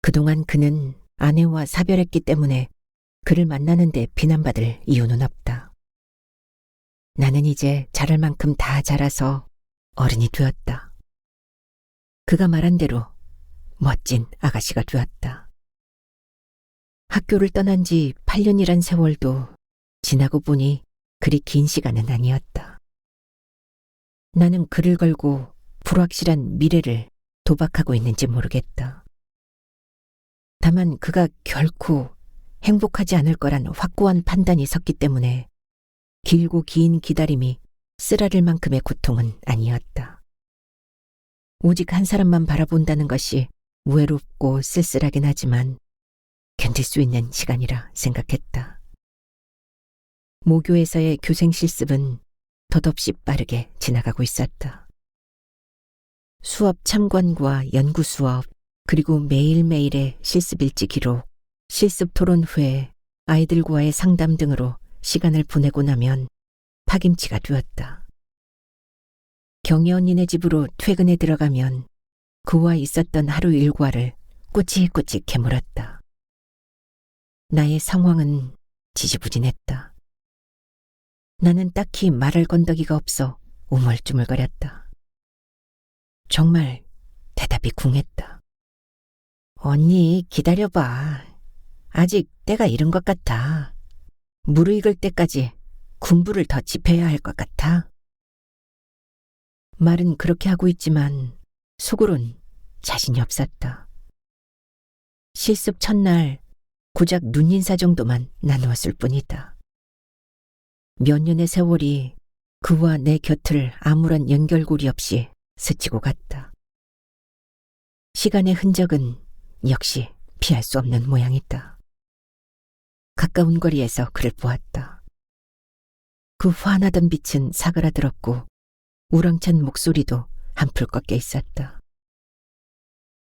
그동안 그는 아내와 사별했기 때문에 그를 만나는데 비난받을 이유는 없다. 나는 이제 자랄 만큼 다 자라서 어른이 되었다. 그가 말한 대로 멋진 아가씨가 되었다. 학교를 떠난 지 8년이란 세월도 지나고 보니 그리 긴 시간은 아니었다. 나는 그를 걸고 불확실한 미래를 도박하고 있는지 모르겠다. 다만 그가 결코 행복하지 않을 거란 확고한 판단이 섰기 때문에 길고 긴 기다림이 쓰라릴 만큼의 고통은 아니었다. 오직 한 사람만 바라본다는 것이 외롭고 쓸쓸하긴 하지만 견딜 수 있는 시간이라 생각했다. 모교에서의 교생 실습은 덧없이 빠르게 지나가고 있었다. 수업 참관과 연구 수업, 그리고 매일매일의 실습일지 기록, 실습 토론회, 아이들과의 상담 등으로 시간을 보내고 나면 파김치가 되었다. 경혜 언니네 집으로 퇴근에 들어가면 그와 있었던 하루 일과를 꼬치꼬치 캐물었다. 나의 상황은 지지부진했다. 나는 딱히 말할 건더기가 없어 우물쭈물거렸다. 정말 대답이 궁했다. 언니 기다려봐. 아직 때가 이른 것 같아. 무르익을 때까지 군부를 더 지펴야 할 것 같아. 말은 그렇게 하고 있지만 속으론 자신이 없었다. 실습 첫날 고작 눈인사 정도만 나누었을 뿐이다. 몇 년의 세월이 그와 내 곁을 아무런 연결고리 없이 스치고 갔다. 시간의 흔적은 역시 피할 수 없는 모양이다. 가까운 거리에서 그를 보았다. 그 환하던 빛은 사그라들었고 우렁찬 목소리도 한풀 꺾여 있었다.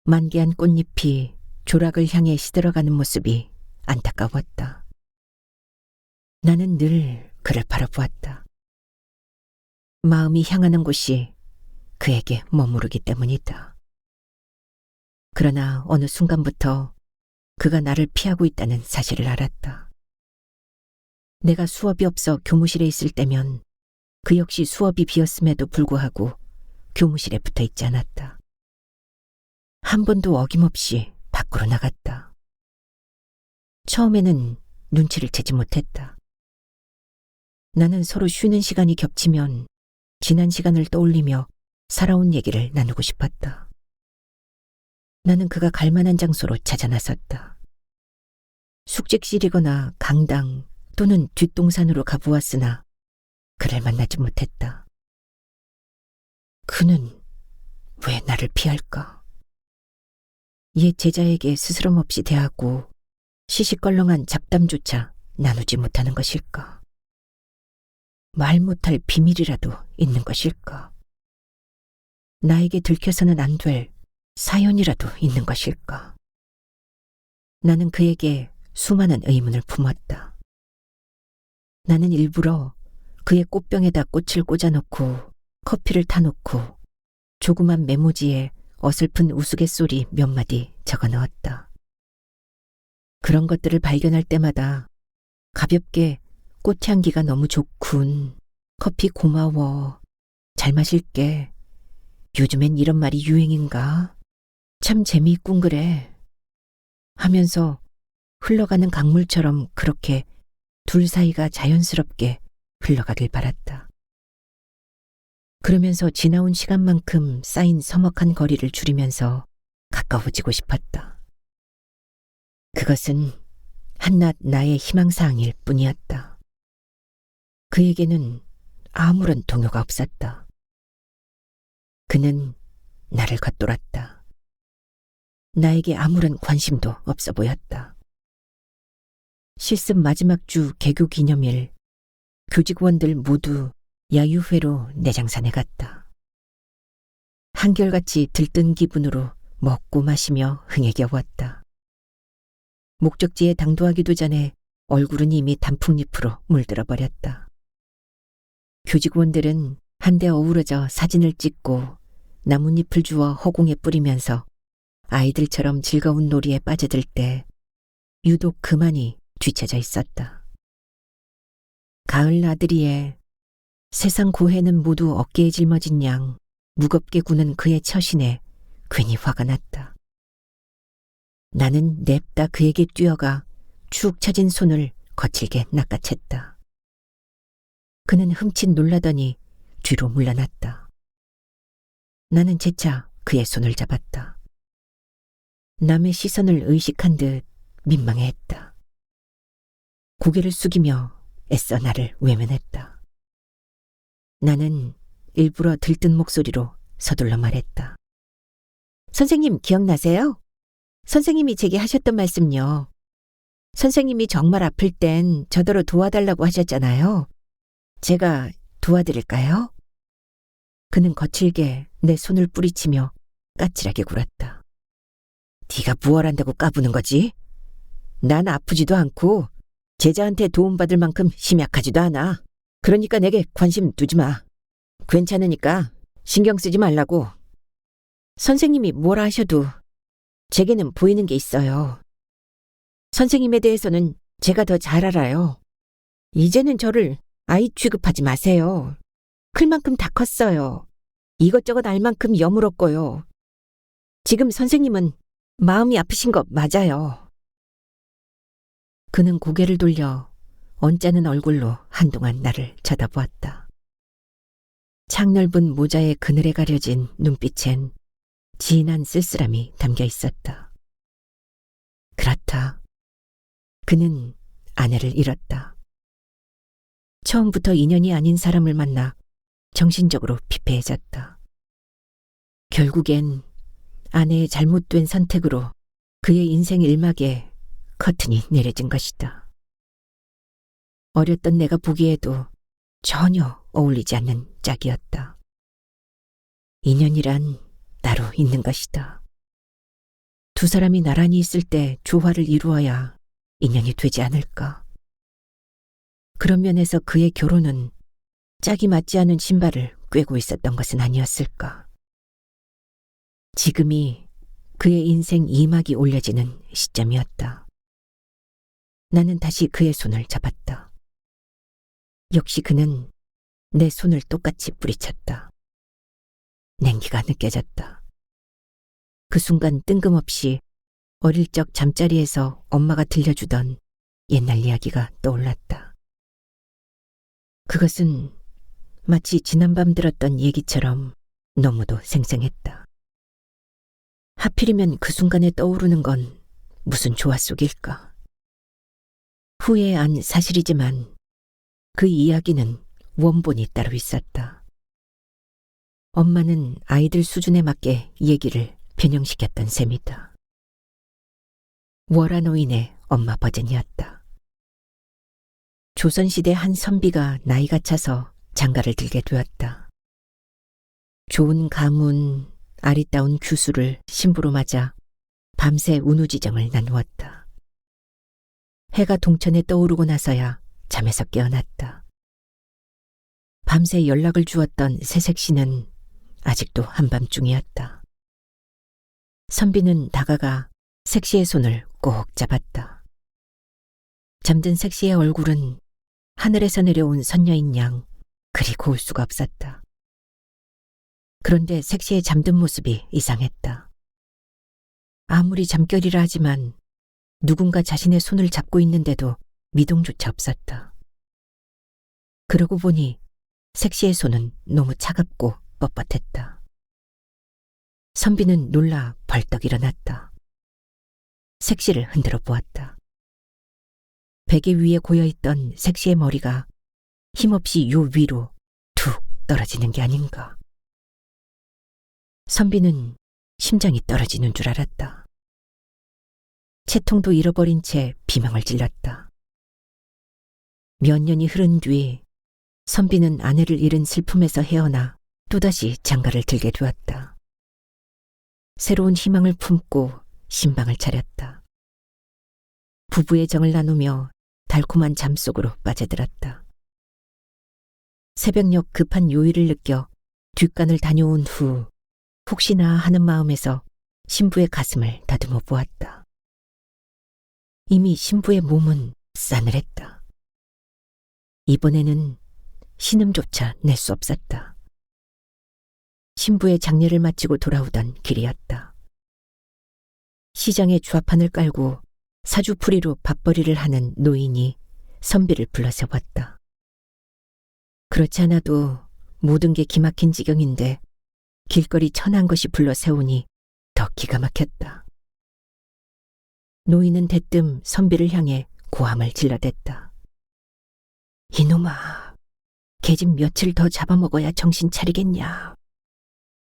만개한 꽃잎이 조락을 향해 시들어가는 모습이 안타까웠다. 나는 늘 그를 바라보았다. 마음이 향하는 곳이 그에게 머무르기 때문이다. 그러나 어느 순간부터 그가 나를 피하고 있다는 사실을 알았다. 내가 수업이 없어 교무실에 있을 때면 그 역시 수업이 비었음에도 불구하고 교무실에 붙어 있지 않았다. 한 번도 어김없이 밖으로 나갔다. 처음에는 눈치를 채지 못했다. 나는 서로 쉬는 시간이 겹치면 지난 시간을 떠올리며 살아온 얘기를 나누고 싶었다. 나는 그가 갈 만한 장소로 찾아 나섰다. 숙직실이거나 강당 또는 뒷동산으로 가보았으나 그를 만나지 못했다. 그는 왜 나를 피할까? 옛 제자에게 스스럼 없이 대하고 시시껄렁한 잡담조차 나누지 못하는 것일까? 말 못할 비밀이라도 있는 것일까? 나에게 들켜서는 안 될 사연이라도 있는 것일까? 나는 그에게 수많은 의문을 품었다. 나는 일부러 그의 꽃병에다 꽃을 꽂아놓고 커피를 타놓고 조그만 메모지에 어설픈 우스갯소리 몇 마디 적어 넣었다. 그런 것들을 발견할 때마다 가볍게 꽃향기가 너무 좋군, 커피 고마워, 잘 마실게, 요즘엔 이런 말이 유행인가? 참 재미있군 그래 하면서 흘러가는 강물처럼 그렇게 둘 사이가 자연스럽게 흘러가길 바랐다. 그러면서 지나온 시간만큼 쌓인 서먹한 거리를 줄이면서 가까워지고 싶었다. 그것은 한낱 나의 희망사항일 뿐이었다. 그에게는 아무런 동요가 없었다. 그는 나를 겉돌았다. 나에게 아무런 관심도 없어 보였다. 실습 마지막 주 개교 기념일, 교직원들 모두 야유회로 내장산에 갔다. 한결같이 들뜬 기분으로 먹고 마시며 흥에 겨웠다. 목적지에 당도하기도 전에 얼굴은 이미 단풍잎으로 물들어 버렸다. 교직원들은 한데 어우러져 사진을 찍고 나뭇잎을 주워 허공에 뿌리면서 아이들처럼 즐거운 놀이에 빠져들 때 유독 그만이 뒤쳐져 있었다. 가을 나들이에 세상 고해는 모두 어깨에 짊어진 양 무겁게 구는 그의 처신에 괜히 화가 났다. 나는 냅다 그에게 뛰어가 축 처진 손을 거칠게 낚아챘다. 그는 흠칫 놀라더니 뒤로 물러났다. 나는 재차 그의 손을 잡았다. 남의 시선을 의식한 듯 민망해했다. 고개를 숙이며 애써 나를 외면했다. 나는 일부러 들뜬 목소리로 서둘러 말했다. 선생님 기억나세요? 선생님이 제게 하셨던 말씀요. 선생님이 정말 아플 땐 저더러 도와달라고 하셨잖아요. 제가 도와드릴까요? 그는 거칠게 내 손을 뿌리치며 까칠하게 굴었다. 네가 무얼 한다고 까부는 거지? 난 아프지도 않고 제자한테 도움받을 만큼 심약하지도 않아. 그러니까 내게 관심 두지 마. 괜찮으니까 신경 쓰지 말라고. 선생님이 뭐라 하셔도 제게는 보이는 게 있어요. 선생님에 대해서는 제가 더 잘 알아요. 이제는 저를 아이 취급하지 마세요. 클 만큼 다 컸어요. 이것저것 알 만큼 여물었고요. 지금 선생님은 마음이 아프신 거 맞아요. 그는 고개를 돌려 언짢은 얼굴로 한동안 나를 쳐다보았다. 창넓은 모자의 그늘에 가려진 눈빛엔 진한 쓸쓸함이 담겨 있었다. 그렇다. 그는 아내를 잃었다. 처음부터 인연이 아닌 사람을 만나 정신적으로 피폐해졌다. 결국엔 아내의 잘못된 선택으로 그의 인생 일막에 커튼이 내려진 것이다. 어렸던 내가 보기에도 전혀 어울리지 않는 짝이었다. 인연이란 따로 있는 것이다. 두 사람이 나란히 있을 때 조화를 이루어야 인연이 되지 않을까. 그런 면에서 그의 결혼은 짝이 맞지 않은 신발을 꿰고 있었던 것은 아니었을까. 지금이 그의 인생 2막이 올려지는 시점이었다. 나는 다시 그의 손을 잡았다. 역시 그는 내 손을 똑같이 뿌리쳤다. 냉기가 느껴졌다. 그 순간 뜬금없이 어릴 적 잠자리에서 엄마가 들려주던 옛날 이야기가 떠올랐다. 그것은 마치 지난밤 들었던 얘기처럼 너무도 생생했다. 하필이면 그 순간에 떠오르는 건 무슨 조화 속일까. 후에 안 사실이지만 그 이야기는 원본이 따로 있었다. 엄마는 아이들 수준에 맞게 얘기를 변형시켰던 셈이다. 월화노인의 엄마 버전이었다. 조선시대 한 선비가 나이가 차서 장가를 들게 되었다. 좋은 가문, 아리따운 규수를 신부로 맞아 밤새 운우지정을 나누었다. 해가 동천에 떠오르고 나서야 잠에서 깨어났다. 밤새 연락을 주었던 새색시는 아직도 한밤중이었다. 선비는 다가가 색시의 손을 꼭 잡았다. 잠든 색시의 얼굴은 하늘에서 내려온 선녀인 양 그리 고울 수가 없었다. 그런데 색시의 잠든 모습이 이상했다. 아무리 잠결이라 하지만 누군가 자신의 손을 잡고 있는데도 미동조차 없었다. 그러고 보니 색시의 손은 너무 차갑고 뻣뻣했다. 선비는 놀라 벌떡 일어났다. 색시를 흔들어 보았다. 베개 위에 고여있던 색시의 머리가 힘없이 요 위로 툭 떨어지는 게 아닌가. 선비는 심장이 떨어지는 줄 알았다. 채통도 잃어버린 채 비명을 질렀다. 몇 년이 흐른 뒤 선비는 아내를 잃은 슬픔에서 헤어나 또다시 장가를 들게 되었다. 새로운 희망을 품고 신방을 차렸다. 부부의 정을 나누며 달콤한 잠 속으로 빠져들었다. 새벽녘 급한 요일을 느껴 뒷간을 다녀온 후 혹시나 하는 마음에서 신부의 가슴을 다듬어 보았다. 이미 신부의 몸은 싸늘했다. 이번에는 신음조차 낼 수 없었다. 신부의 장례를 마치고 돌아오던 길이었다. 시장에 주화판을 깔고 사주풀이로 밥벌이를 하는 노인이 선비를 불러서 왔다. 그렇지 않아도 모든 게 기막힌 지경인데 길거리 천한 것이 불러 세우니 더 기가 막혔다. 노인은 대뜸 선비를 향해 고함을 질러댔다. 이놈아, 계집 며칠 더 잡아먹어야 정신 차리겠냐.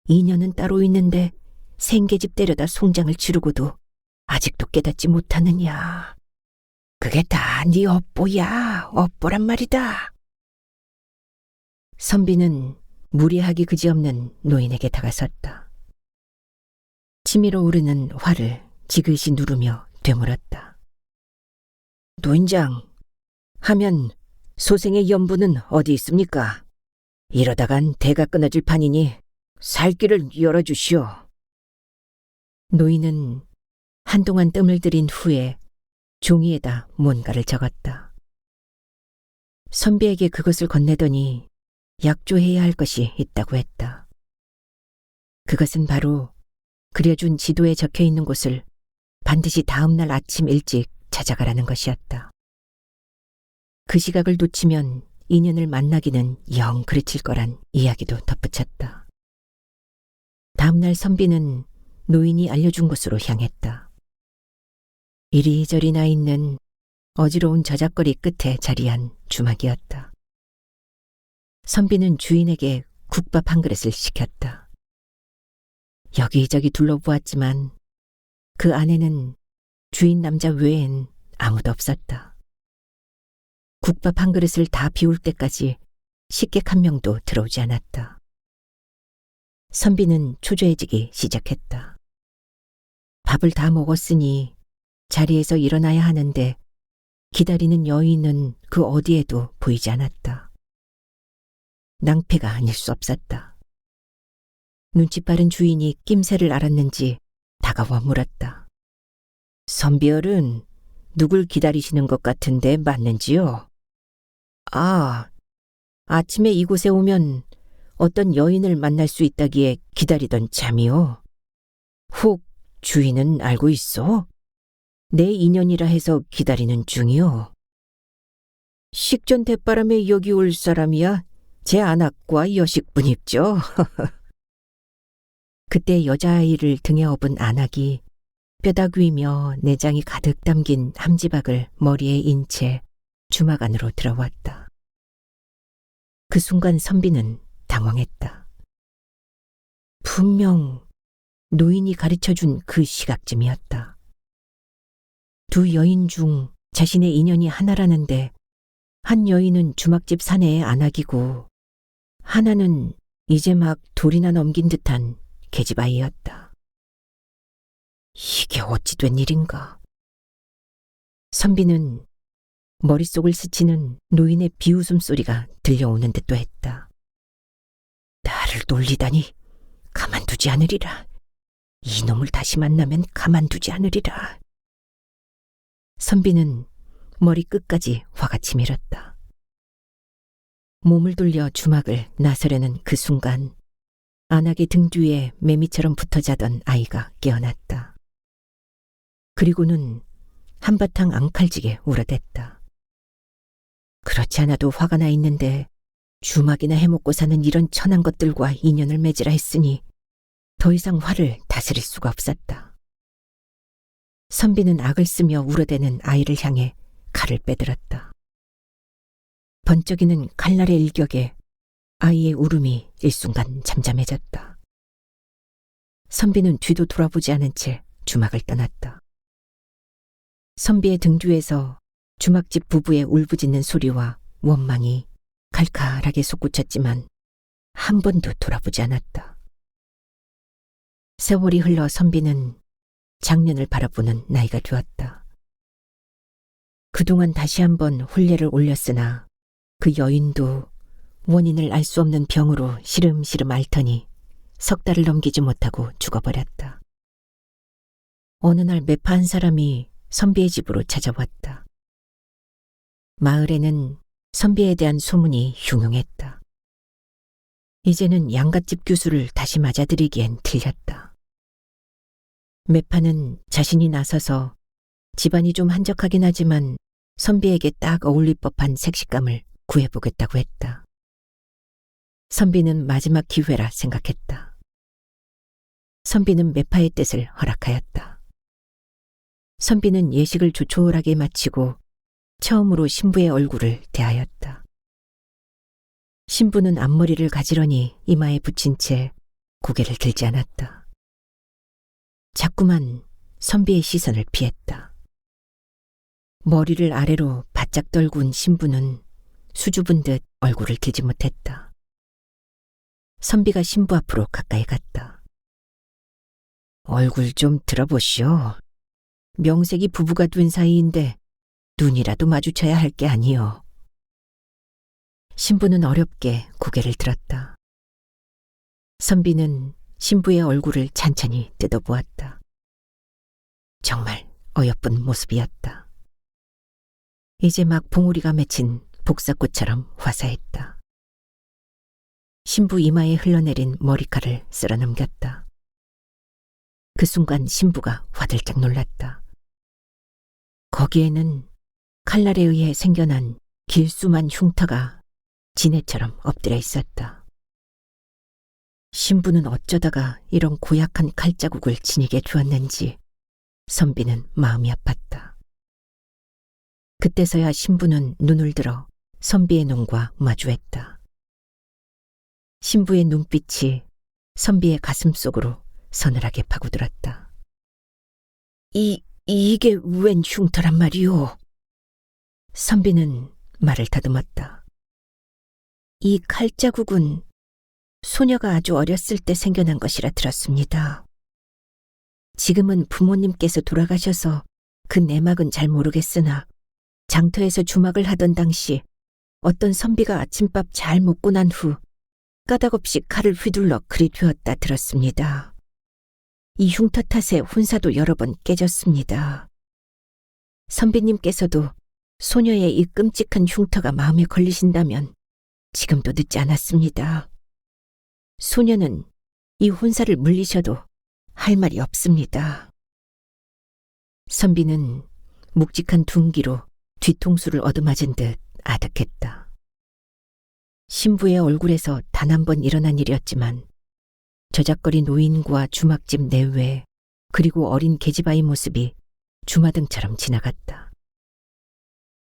인연은 따로 있는데 생계집 데려다 송장을 치르고도 아직도 깨닫지 못하느냐. 그게 다 네 업보야, 업보란 말이다. 선비는 무례하기 그지없는 노인에게 다가섰다. 치밀어 오르는 화를 지그시 누르며 되물었다. 노인장, 하면 소생의 연부는 어디 있습니까? 이러다간 대가 끊어질 판이니 살 길을 열어주시오. 노인은 한동안 뜸을 들인 후에 종이에다 뭔가를 적었다. 선비에게 그것을 건네더니 약조해야 할 것이 있다고 했다. 그것은 바로 그려준 지도에 적혀 있는 곳을 반드시 다음 날 아침 일찍 찾아가라는 것이었다. 그 시각을 놓치면 인연을 만나기는 영 그르칠 거란 이야기도 덧붙였다. 다음 날 선비는 노인이 알려준 곳으로 향했다. 이리저리 나 있는 어지러운 저작거리 끝에 자리한 주막이었다. 선비는 주인에게 국밥 한 그릇을 시켰다. 여기저기 둘러보았지만 그 안에는 주인 남자 외엔 아무도 없었다. 국밥 한 그릇을 다 비울 때까지 식객 한 명도 들어오지 않았다. 선비는 초조해지기 시작했다. 밥을 다 먹었으니 자리에서 일어나야 하는데 기다리는 여인은 그 어디에도 보이지 않았다. 낭패가 아닐 수 없었다. 눈치 빠른 주인이 낌새를 알았는지 다가와 물었다. 선비어른, 누굴 기다리시는 것 같은데 맞는지요? 아, 아침에 이곳에 오면 어떤 여인을 만날 수 있다기에 기다리던 참이요. 혹 주인은 알고 있어? 내 인연이라 해서 기다리는 중이요. 식전 대바람에 여기 올 사람이야 제 안악과 여식뿐 입죠. 그때 여자아이를 등에 업은 안악이 뼈다귀 위며 내장이 가득 담긴 함지박을 머리에 인 채 주막 안으로 들어왔다. 그 순간 선비는 당황했다. 분명 노인이 가르쳐준 그 시각쯤이었다. 두 여인 중 자신의 인연이 하나라는데 한 여인은 주막집 사내의 안악이고 하나는 이제 막 돌이나 넘긴 듯한 계집아이였다. 이게 어찌 된 일인가? 선비는 머릿속을 스치는 노인의 비웃음 소리가 들려오는 듯도 했다. 나를 놀리다니 가만두지 않으리라. 이놈을 다시 만나면 가만두지 않으리라. 선비는 머리 끝까지 화가 치밀었다. 몸을 돌려 주막을 나서려는 그 순간 안악의 등 뒤에 매미처럼 붙어 자던 아이가 깨어났다. 그리고는 한바탕 앙칼지게 울어댔다. 그렇지 않아도 화가 나 있는데 주막이나 해먹고 사는 이런 천한 것들과 인연을 맺으라 했으니 더 이상 화를 다스릴 수가 없었다. 선비는 악을 쓰며 울어대는 아이를 향해 칼을 빼들었다. 번쩍이는 칼날의 일격에 아이의 울음이 일순간 잠잠해졌다. 선비는 뒤도 돌아보지 않은 채 주막을 떠났다. 선비의 등 뒤에서 주막집 부부의 울부짖는 소리와 원망이 칼칼하게 솟구쳤지만 한 번도 돌아보지 않았다. 세월이 흘러 선비는 작년을 바라보는 나이가 되었다. 그동안 다시 한번 혼례를 올렸으나 그 여인도 원인을 알 수 없는 병으로 시름시름 앓더니 석 달을 넘기지 못하고 죽어버렸다. 어느 날 매파 한 사람이 선비의 집으로 찾아왔다. 마을에는 선비에 대한 소문이 흉흉했다. 이제는 양갓집 교수를 다시 맞아들이기엔 틀렸다. 매파는 자신이 나서서 집안이 좀 한적하긴 하지만 선비에게 딱 어울릴 법한 색식감을 구해보겠다고 했다. 선비는 마지막 기회라 생각했다. 선비는 매파의 뜻을 허락하였다. 선비는 예식을 조촐하게 마치고 처음으로 신부의 얼굴을 대하였다. 신부는 앞머리를 가지런히 이마에 붙인 채 고개를 들지 않았다. 자꾸만 선비의 시선을 피했다. 머리를 아래로 바짝 떨군 신부는 수줍은 듯 얼굴을 들지 못했다. 선비가 신부 앞으로 가까이 갔다. 얼굴 좀 들어보시오. 명색이 부부가 된 사이인데 눈이라도 마주쳐야 할 게 아니오. 신부는 어렵게 고개를 들었다. 선비는 신부의 얼굴을 찬찬히 뜯어보았다. 정말 어여쁜 모습이었다. 이제 막 봉우리가 맺힌 복사꽃처럼 화사했다. 신부 이마에 흘러내린 머리카락을 쓸어 넘겼다. 그 순간 신부가 화들짝 놀랐다. 거기에는 칼날에 의해 생겨난 길수만 흉터가 지네처럼 엎드려 있었다. 신부는 어쩌다가 이런 고약한 칼자국을 지니게 주었는지 선비는 마음이 아팠다. 그때서야 신부는 눈을 들어 선비의 눈과 마주했다. 신부의 눈빛이 선비의 가슴 속으로 서늘하게 파고들었다. 이게 웬 흉터란 말이오? 선비는 말을 다듬었다. 이 칼자국은 소녀가 아주 어렸을 때 생겨난 것이라 들었습니다. 지금은 부모님께서 돌아가셔서 그 내막은 잘 모르겠으나 장터에서 주막을 하던 당시 어떤 선비가 아침밥 잘 먹고 난 후 까닭없이 칼을 휘둘러 그리 되었다 들었습니다. 이 흉터 탓에 혼사도 여러 번 깨졌습니다. 선비님께서도 소녀의 이 끔찍한 흉터가 마음에 걸리신다면 지금도 늦지 않았습니다. 소녀는 이 혼사를 물리셔도 할 말이 없습니다. 선비는 묵직한 둔기로 뒤통수를 얻어맞은 듯 아득했다. 신부의 얼굴에서 단 한 번 일어난 일이었지만 저작거린 노인과 주막집 내외 그리고 어린 계집아이 모습이 주마등처럼 지나갔다.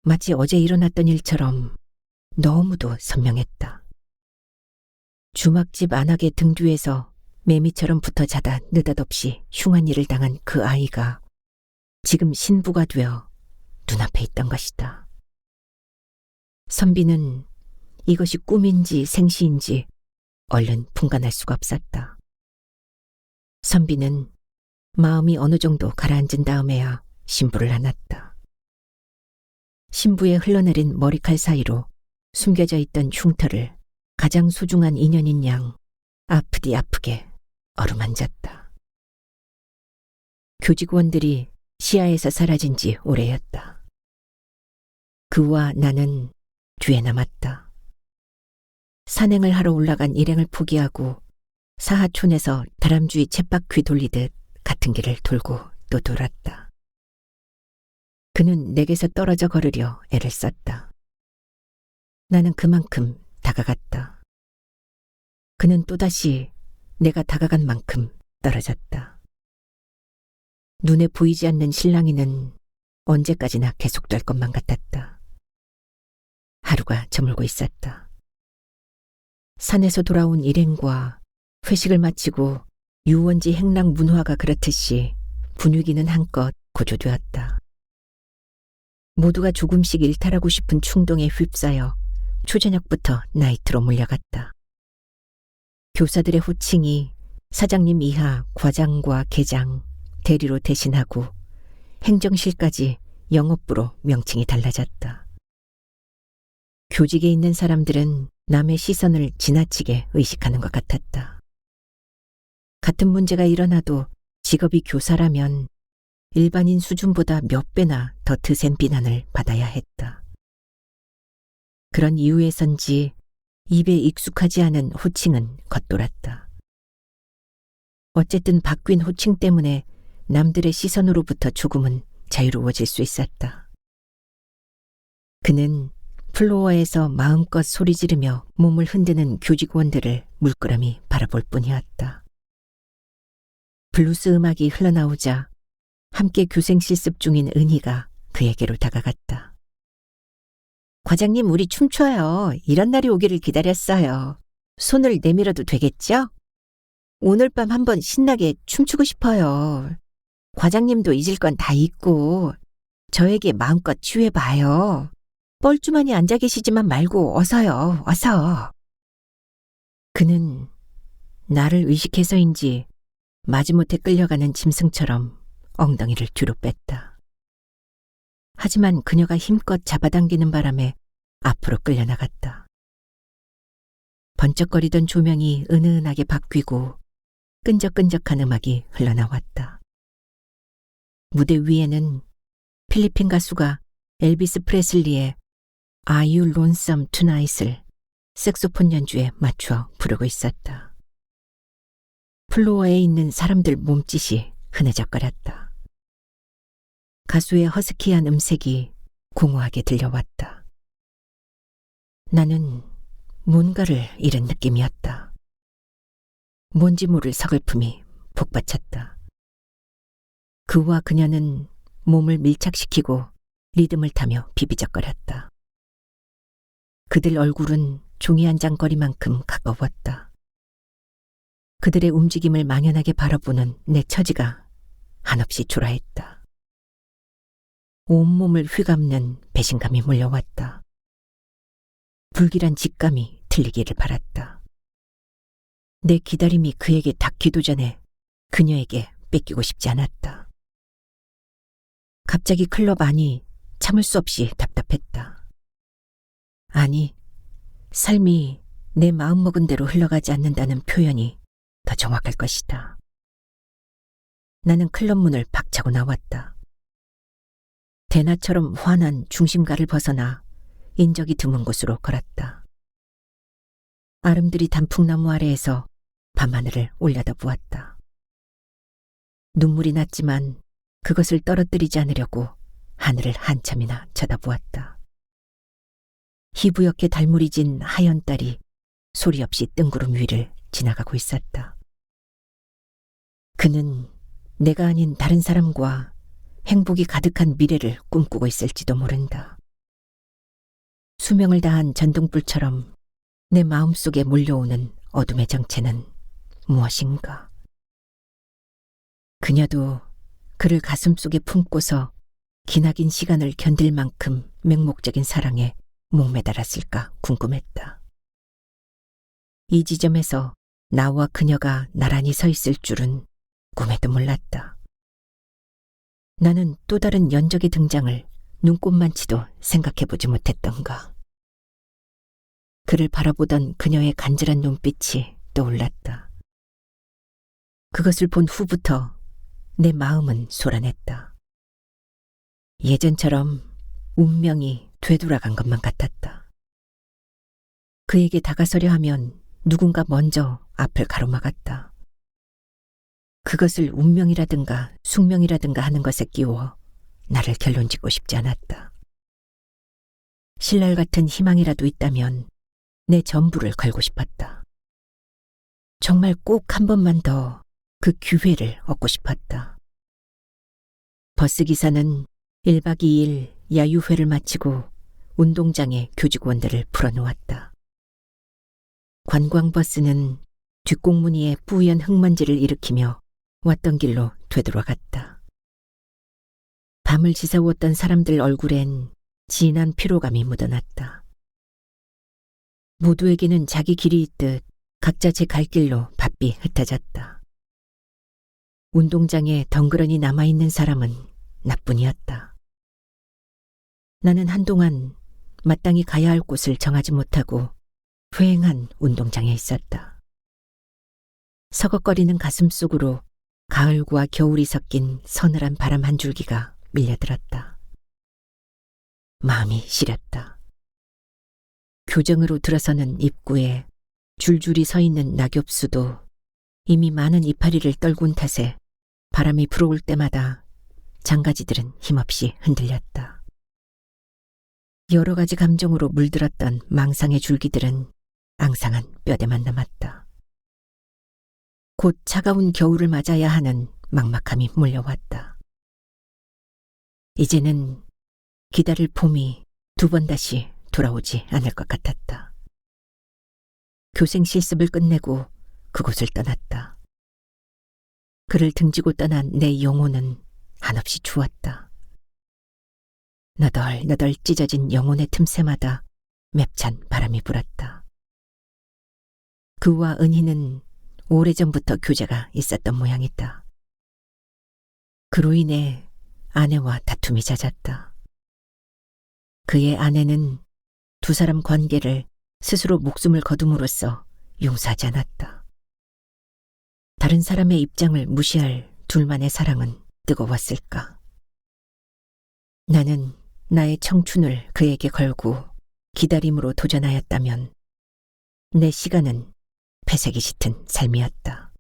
마치 어제 일어났던 일처럼 너무도 선명했다. 주막집 안악의 등 뒤에서 매미처럼 붙어 자다 느닷없이 흉한 일을 당한 그 아이가 지금 신부가 되어 눈앞에 있던 것이다. 선비는 이것이 꿈인지 생시인지 얼른 분간할 수가 없었다. 선비는 마음이 어느 정도 가라앉은 다음에야 신부를 안았다. 신부의 흘러내린 머리칼 사이로 숨겨져 있던 흉터를 가장 소중한 인연인 양 아프디 아프게 어루만졌다. 교직원들이 시야에서 사라진 지 오래였다. 그와 나는 뒤에 남았다. 산행을 하러 올라간 일행을 포기하고 사하촌에서 다람쥐 쳇바퀴 돌리듯 같은 길을 돌고 또 돌았다. 그는 내게서 떨어져 걸으려 애를 썼다. 나는 그만큼 다가갔다. 그는 또다시 내가 다가간 만큼 떨어졌다. 눈에 보이지 않는 실랑이는 언제까지나 계속될 것만 같았다. 하루가 저물고 있었다. 산에서 돌아온 일행과 회식을 마치고 유원지 행랑 문화가 그렇듯이 분위기는 한껏 고조되었다. 모두가 조금씩 일탈하고 싶은 충동에 휩싸여 초저녁부터 나이트로 몰려갔다. 교사들의 호칭이 사장님 이하 과장과 계장, 대리로 대신하고 행정실까지 영업부로 명칭이 달라졌다. 교직에 있는 사람들은 남의 시선을 지나치게 의식하는 것 같았다. 같은 문제가 일어나도 직업이 교사라면 일반인 수준보다 몇 배나 더 드센 비난을 받아야 했다. 그런 이유에선지 입에 익숙하지 않은 호칭은 겉돌았다. 어쨌든 바뀐 호칭 때문에 남들의 시선으로부터 조금은 자유로워질 수 있었다. 그는 플로어에서 마음껏 소리 지르며 몸을 흔드는 교직원들을 물끄러미 바라볼 뿐이었다. 블루스 음악이 흘러나오자 함께 교생 실습 중인 은희가 그에게로 다가갔다. 과장님, 우리 춤춰요. 이런 날이 오기를 기다렸어요. 손을 내밀어도 되겠죠? 오늘 밤 한번 신나게 춤추고 싶어요. 과장님도 잊을 건 다 잊고 저에게 마음껏 취해봐요. 뻘쭘하니 앉아 계시지만 말고 어서요, 어서. 그는 나를 의식해서인지 마지못해 끌려가는 짐승처럼 엉덩이를 뒤로 뺐다. 하지만 그녀가 힘껏 잡아당기는 바람에 앞으로 끌려나갔다. 번쩍거리던 조명이 은은하게 바뀌고 끈적끈적한 음악이 흘러나왔다. 무대 위에는 필리핀 가수가 엘비스 프레슬리의 Are You Lonesome Tonight을 색소폰 연주에 맞춰 부르고 있었다. 플로어에 있는 사람들 몸짓이 흐느적거렸다. 가수의 허스키한 음색이 공허하게 들려왔다. 나는 뭔가를 잃은 느낌이었다. 뭔지 모를 서글픔이 북받쳤다. 그와 그녀는 몸을 밀착시키고 리듬을 타며 비비적거렸다. 그들 얼굴은 종이 한 장 거리만큼 가까웠다. 그들의 움직임을 망연하게 바라보는 내 처지가 한없이 초라했다. 온몸을 휘감는 배신감이 몰려왔다. 불길한 직감이 들리기를 바랐다. 내 기다림이 그에게 닿기도 전에 그녀에게 뺏기고 싶지 않았다. 갑자기 클럽 안이 참을 수 없이 답답했다. 아니, 삶이 내 마음먹은 대로 흘러가지 않는다는 표현이 더 정확할 것이다. 나는 클럽 문을 박차고 나왔다. 대나처럼 환한 중심가를 벗어나 인적이 드문 곳으로 걸었다. 아름드리 단풍나무 아래에서 밤하늘을 올려다보았다. 눈물이 났지만 그것을 떨어뜨리지 않으려고 하늘을 한참이나 쳐다보았다. 희부옇게 달물이 진 하얀 달이 소리 없이 뜬구름 위를 지나가고 있었다. 그는 내가 아닌 다른 사람과 행복이 가득한 미래를 꿈꾸고 있을지도 모른다. 수명을 다한 전등불처럼 내 마음속에 몰려오는 어둠의 정체는 무엇인가? 그녀도 그를 가슴속에 품고서 기나긴 시간을 견딜 만큼 맹목적인 사랑에 목매달았을까 궁금했다. 이 지점에서 나와 그녀가 나란히 서 있을 줄은 꿈에도 몰랐다. 나는 또 다른 연적의 등장을 눈꼽만치도 생각해보지 못했던가. 그를 바라보던 그녀의 간절한 눈빛이 떠올랐다. 그것을 본 후부터 내 마음은 소란했다. 예전처럼 운명이 되돌아간 것만 같았다. 그에게 다가서려 하면 누군가 먼저 앞을 가로막았다. 그것을 운명이라든가 숙명이라든가 하는 것에 끼워 나를 결론짓고 싶지 않았다. 신랄 같은 희망이라도 있다면 내 전부를 걸고 싶었다. 정말 꼭 한 번만 더 그 기회를 얻고 싶었다. 버스기사는 1박 2일 야유회를 마치고 운동장에 교직원들을 풀어놓았다. 관광버스는 뒷공무니에 뿌연 흙먼지를 일으키며 왔던 길로 되돌아갔다. 밤을 지새웠던 사람들 얼굴엔 진한 피로감이 묻어났다. 모두에게는 자기 길이 있듯 각자 제 갈 길로 바삐 흩어졌다. 운동장에 덩그러니 남아있는 사람은 나뿐이었다. 나는 한동안 마땅히 가야 할 곳을 정하지 못하고 휑한 운동장에 있었다. 서걱거리는 가슴 속으로 가을과 겨울이 섞인 서늘한 바람 한 줄기가 밀려들었다. 마음이 시렸다. 교정으로 들어서는 입구에 줄줄이 서 있는 낙엽수도 이미 많은 이파리를 떨군 탓에 바람이 불어올 때마다 장가지들은 힘없이 흔들렸다. 여러 가지 감정으로 물들었던 망상의 줄기들은 앙상한 뼈대만 남았다. 곧 차가운 겨울을 맞아야 하는 막막함이 몰려왔다. 이제는 기다릴 봄이 두 번 다시 돌아오지 않을 것 같았다. 교생 실습을 끝내고 그곳을 떠났다. 그를 등지고 떠난 내 영혼은 한없이 추웠다. 너덜너덜 찢어진 영혼의 틈새마다 맵찬 바람이 불었다. 그와 은희는 오래전부터 교제가 있었던 모양이다. 그로 인해 아내와 다툼이 잦았다. 그의 아내는 두 사람 관계를 스스로 목숨을 거둠으로써 용서하지 않았다. 다른 사람의 입장을 무시할 둘만의 사랑은 뜨거웠을까? 나는 나의 청춘을 그에게 걸고 기다림으로 도전하였다면 내 시간은 패색이 짙은 삶이었다.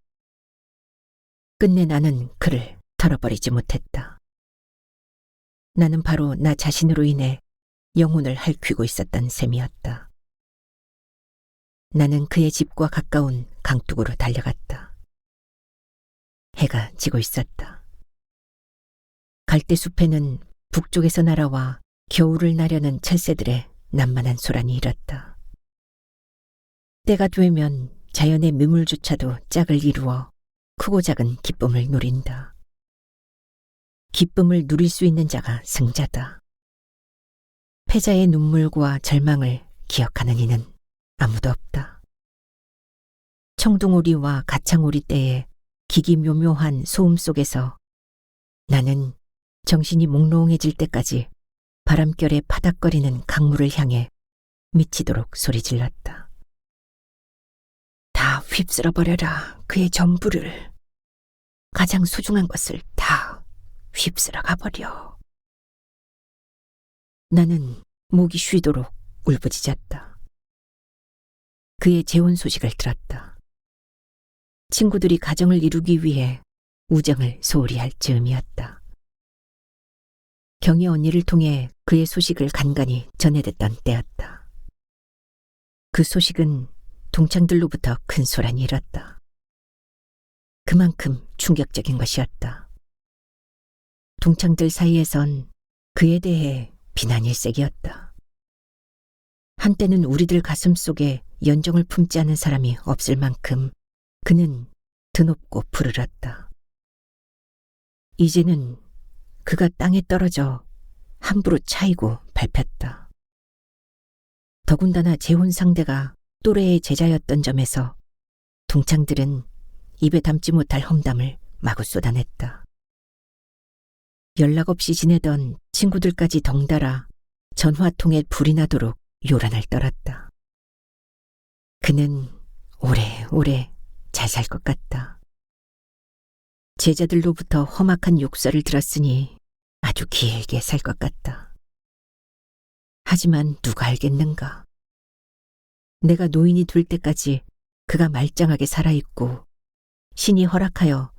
끝내 나는 그를 털어버리지 못했다. 나는 바로 나 자신으로 인해 영혼을 핥히고 있었던 셈이었다. 나는 그의 집과 가까운 강둑으로 달려갔다. 해가 지고 있었다. 갈대숲에는 북쪽에서 날아와 겨울을 나려는 철새들의 난만한 소란이 일었다. 때가 되면 자연의 미물조차도 짝을 이루어 크고 작은 기쁨을 누린다. 기쁨을 누릴 수 있는 자가 승자다. 패자의 눈물과 절망을 기억하는 이는 아무도 없다. 청둥오리와 가창오리 때의 기기묘묘한 소음 속에서 나는 정신이 몽롱해질 때까지 바람결에 파닥거리는 강물을 향해 미치도록 소리질렀다. 다 휩쓸어버려라, 그의 전부를. 가장 소중한 것을 다 휩쓸어 가버려. 나는 목이 쉬도록 울부짖었다. 그의 재혼 소식을 들었다. 친구들이 가정을 이루기 위해 우정을 소홀히 할 즈음이었다. 경희 언니를 통해 그의 소식을 간간히 전해댔던 때였다. 그 소식은 동창들로부터 큰 소란이 일었다. 그만큼 충격적인 것이었다. 동창들 사이에선 그에 대해 비난이 일색이었다. 한때는 우리들 가슴 속에 연정을 품지 않은 사람이 없을 만큼 그는 드높고 푸르렀다. 이제는 그가 땅에 떨어져 함부로 차이고 밟혔다. 더군다나 재혼 상대가 또래의 제자였던 점에서 동창들은 입에 담지 못할 험담을 마구 쏟아냈다. 연락 없이 지내던 친구들까지 덩달아 전화통에 불이 나도록 요란을 떨었다. 그는 오래오래 잘 살 것 같다. 제자들로부터 험악한 욕설을 들었으니 아주 길게 살 것 같다. 하지만 누가 알겠는가? 내가 노인이 될 때까지 그가 말짱하게 살아있고 신이 허락하여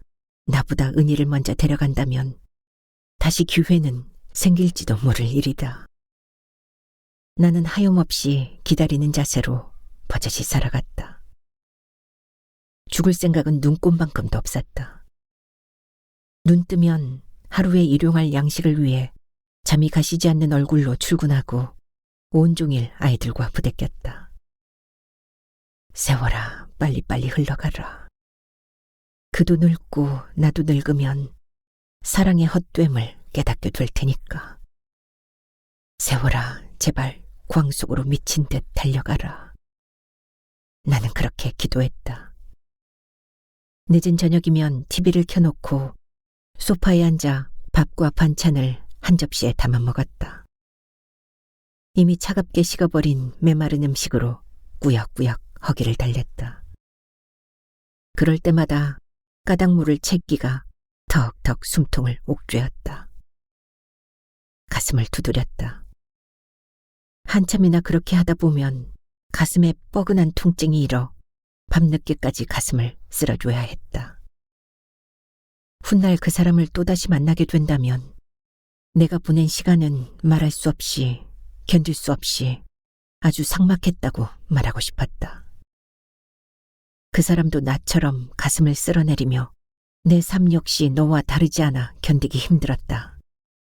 나보다 은희를 먼저 데려간다면 다시 기회는 생길지도 모를 일이다. 나는 하염없이 기다리는 자세로 버젓이 살아갔다. 죽을 생각은 눈꼽만큼도 없었다. 눈 뜨면 하루에 일용할 양식을 위해 잠이 가시지 않는 얼굴로 출근하고 온종일 아이들과 부대꼈다. 세월아, 빨리빨리 흘러가라. 그도 늙고 나도 늙으면 사랑의 헛됨을 깨닫게 될 테니까. 세월아, 제발 광 속으로 미친 듯 달려가라. 나는 그렇게 기도했다. 늦은 저녁이면 TV를 켜놓고 소파에 앉아 밥과 반찬을 한 접시에 담아 먹었다. 이미 차갑게 식어버린 메마른 음식으로 꾸역꾸역 허기를 달랬다. 그럴 때마다 까닭물을 채기가 턱턱 숨통을 옥죄었다. 가슴을 두드렸다. 한참이나 그렇게 하다 보면 가슴에 뻐근한 통증이 일어 밤늦게까지 가슴을 쓸어줘야 했다. 훗날 그 사람을 또다시 만나게 된다면 내가 보낸 시간은 말할 수 없이, 견딜 수 없이 아주 삭막했다고 말하고 싶었다. 그 사람도 나처럼 가슴을 쓸어내리며 내 삶 역시 너와 다르지 않아 견디기 힘들었다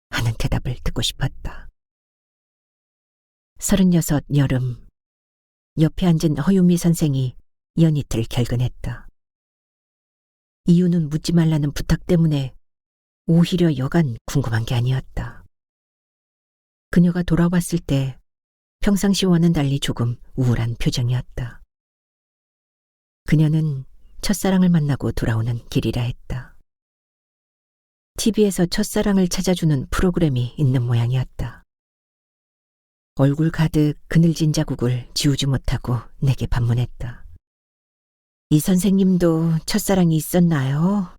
하는 대답을 듣고 싶었다. 36 여름, 옆에 앉은 허유미 선생이 연이틀 결근했다. 이유는 묻지 말라는 부탁 때문에 오히려 여간 궁금한 게 아니었다. 그녀가 돌아왔을 때 평상시와는 달리 조금 우울한 표정이었다. 그녀는 첫사랑을 만나고 돌아오는 길이라 했다. TV에서 첫사랑을 찾아주는 프로그램이 있는 모양이었다. 얼굴 가득 그늘진 자국을 지우지 못하고 내게 반문했다. 이 선생님도 첫사랑이 있었나요?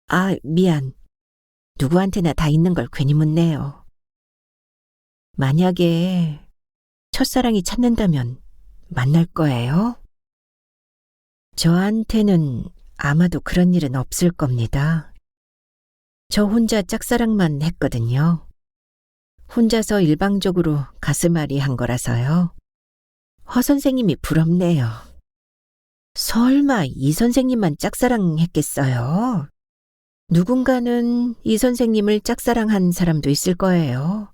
아, 미안. 누구한테나 다 있는 걸 괜히 묻네요. 만약에 첫사랑이 찾는다면 만날 거예요? 저한테는 아마도 그런 일은 없을 겁니다. 저 혼자 짝사랑만 했거든요. 혼자서 일방적으로 가슴앓이 한 거라서요. 허 선생님이 부럽네요. 설마 이 선생님만 짝사랑했겠어요? 누군가는 이 선생님을 짝사랑한 사람도 있을 거예요.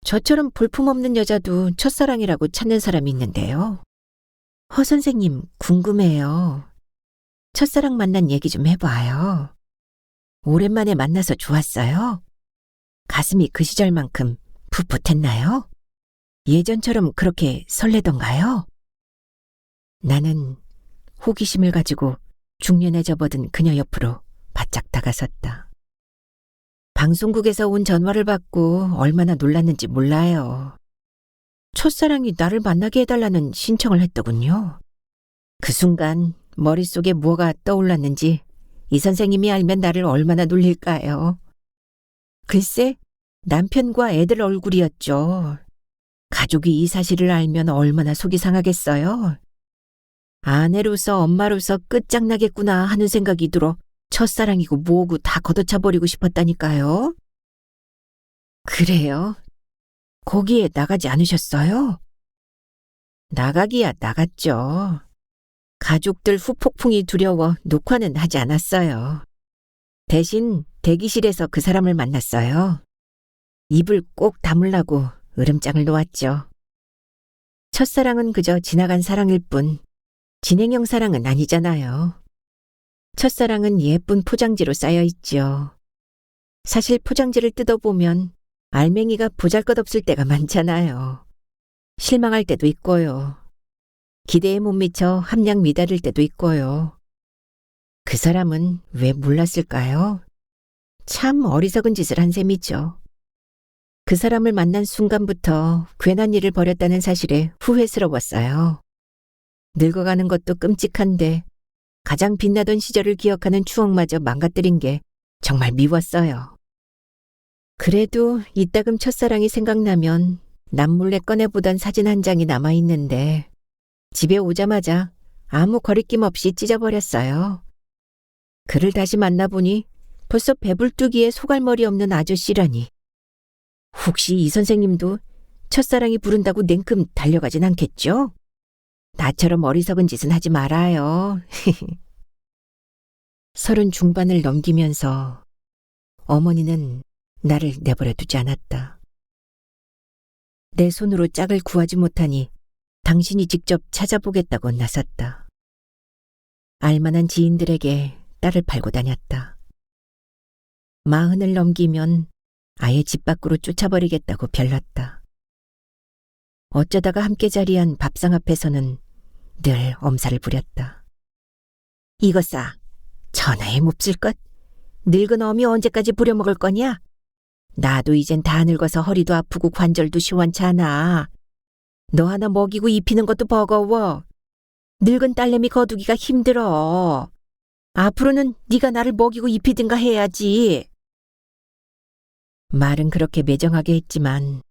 저처럼 볼품없는 여자도 첫사랑이라고 찾는 사람이 있는데요. 허 선생님, 궁금해요. 첫사랑 만난 얘기 좀 해봐요. 오랜만에 만나서 좋았어요? 가슴이 그 시절만큼 풋풋했나요? 예전처럼 그렇게 설레던가요? 나는 호기심을 가지고 중년에 접어든 그녀 옆으로 바짝 다가섰다. 방송국에서 온 전화를 받고 얼마나 놀랐는지 몰라요. 첫사랑이 나를 만나게 해달라는 신청을 했더군요. 그 순간 머릿속에 뭐가 떠올랐는지 이 선생님이 알면 나를 얼마나 놀릴까요? 글쎄, 남편과 애들 얼굴이었죠. 가족이 이 사실을 알면 얼마나 속이 상하겠어요? 아내로서 엄마로서 끝장나겠구나 하는 생각이 들어 첫사랑이고 뭐고 다 걷어차버리고 싶었다니까요. 그래요? 거기에 나가지 않으셨어요? 나가기야 나갔죠. 가족들 후폭풍이 두려워 녹화는 하지 않았어요. 대신 대기실에서 그 사람을 만났어요. 입을 꼭 다물라고 으름장을 놓았죠. 첫사랑은 그저 지나간 사랑일 뿐 진행형 사랑은 아니잖아요. 첫사랑은 예쁜 포장지로 쌓여있죠. 사실 포장지를 뜯어보면 알맹이가 보잘것없을 때가 많잖아요. 실망할 때도 있고요. 기대에 못 미쳐 함량 미달일 때도 있고요. 그 사람은 왜 몰랐을까요? 참 어리석은 짓을 한 셈이죠. 그 사람을 만난 순간부터 괜한 일을 벌였다는 사실에 후회스러웠어요. 늙어가는 것도 끔찍한데 가장 빛나던 시절을 기억하는 추억마저 망가뜨린 게 정말 미웠어요. 그래도 이따금 첫사랑이 생각나면 남몰래 꺼내보던 사진 한 장이 남아있는데 집에 오자마자 아무 거리낌 없이 찢어버렸어요. 그를 다시 만나보니 벌써 배불뚝이에 소갈머리 없는 아저씨라니. 혹시 이 선생님도 첫사랑이 부른다고 냉큼 달려가진 않겠죠? 나처럼 어리석은 짓은 하지 말아요. 30 중반을 넘기면서 어머니는 나를 내버려 두지 않았다. 내 손으로 짝을 구하지 못하니 당신이 직접 찾아보겠다고 나섰다. 알만한 지인들에게 딸을 팔고 다녔다. 40을 넘기면 아예 집 밖으로 쫓아버리겠다고 별렀다. 어쩌다가 함께 자리한 밥상 앞에서는 늘 엄살을 부렸다. 이것싸, 전화에 몹쓸 것. 늙은 어미 언제까지 부려먹을 거냐? 나도 이젠 다 늙어서 허리도 아프고 관절도 시원찮아. 너 하나 먹이고 입히는 것도 버거워. 늙은 딸내미 거두기가 힘들어. 앞으로는 네가 나를 먹이고 입히든가 해야지. 말은 그렇게 매정하게 했지만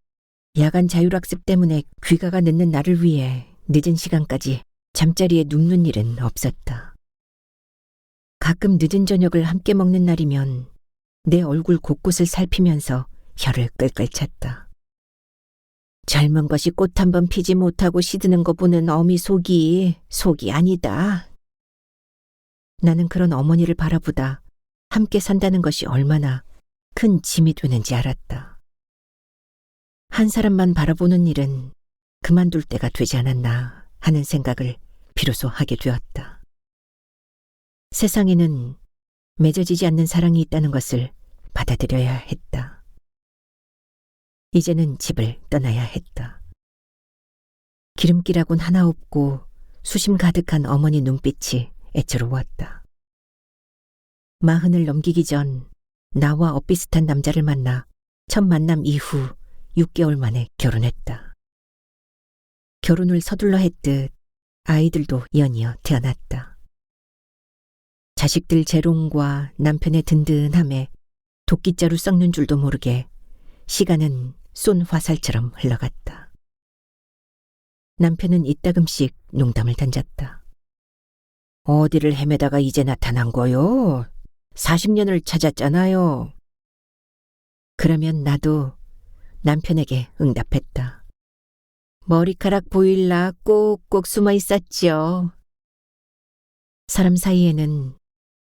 야간 자율학습 때문에 귀가가 늦는 나를 위해 늦은 시간까지 잠자리에 눕는 일은 없었다. 가끔 늦은 저녁을 함께 먹는 날이면 내 얼굴 곳곳을 살피면서 혀를 끌끌 찼다. 젊은 것이 꽃 한 번 피지 못하고 시드는 거 보는 어미 속이 아니다. 나는 그런 어머니를 바라보다 함께 산다는 것이 얼마나 큰 짐이 되는지 알았다. 한 사람만 바라보는 일은 그만둘 때가 되지 않았나 하는 생각을 비로소 하게 되었다. 세상에는 맺어지지 않는 사랑이 있다는 것을 받아들여야 했다. 이제는 집을 떠나야 했다. 기름기라곤 하나 없고 수심 가득한 어머니 눈빛이 애처로웠다. 40을 넘기기 전 나와 엇비슷한 남자를 만나 첫 만남 이후 6개월 만에 결혼했다. 결혼을 서둘러 했듯 아이들도 연이어 태어났다. 자식들 재롱과 남편의 든든함에 도끼자루 썩는 줄도 모르게 시간은 쏜 화살처럼 흘러갔다. 남편은 이따금씩 농담을 던졌다. 어디를 헤매다가 이제 나타난 거요? 40년을 찾았잖아요. 그러면 나도 남편에게 응답했다. 머리카락 보일라 꼭꼭 숨어 있었지요. 사람 사이에는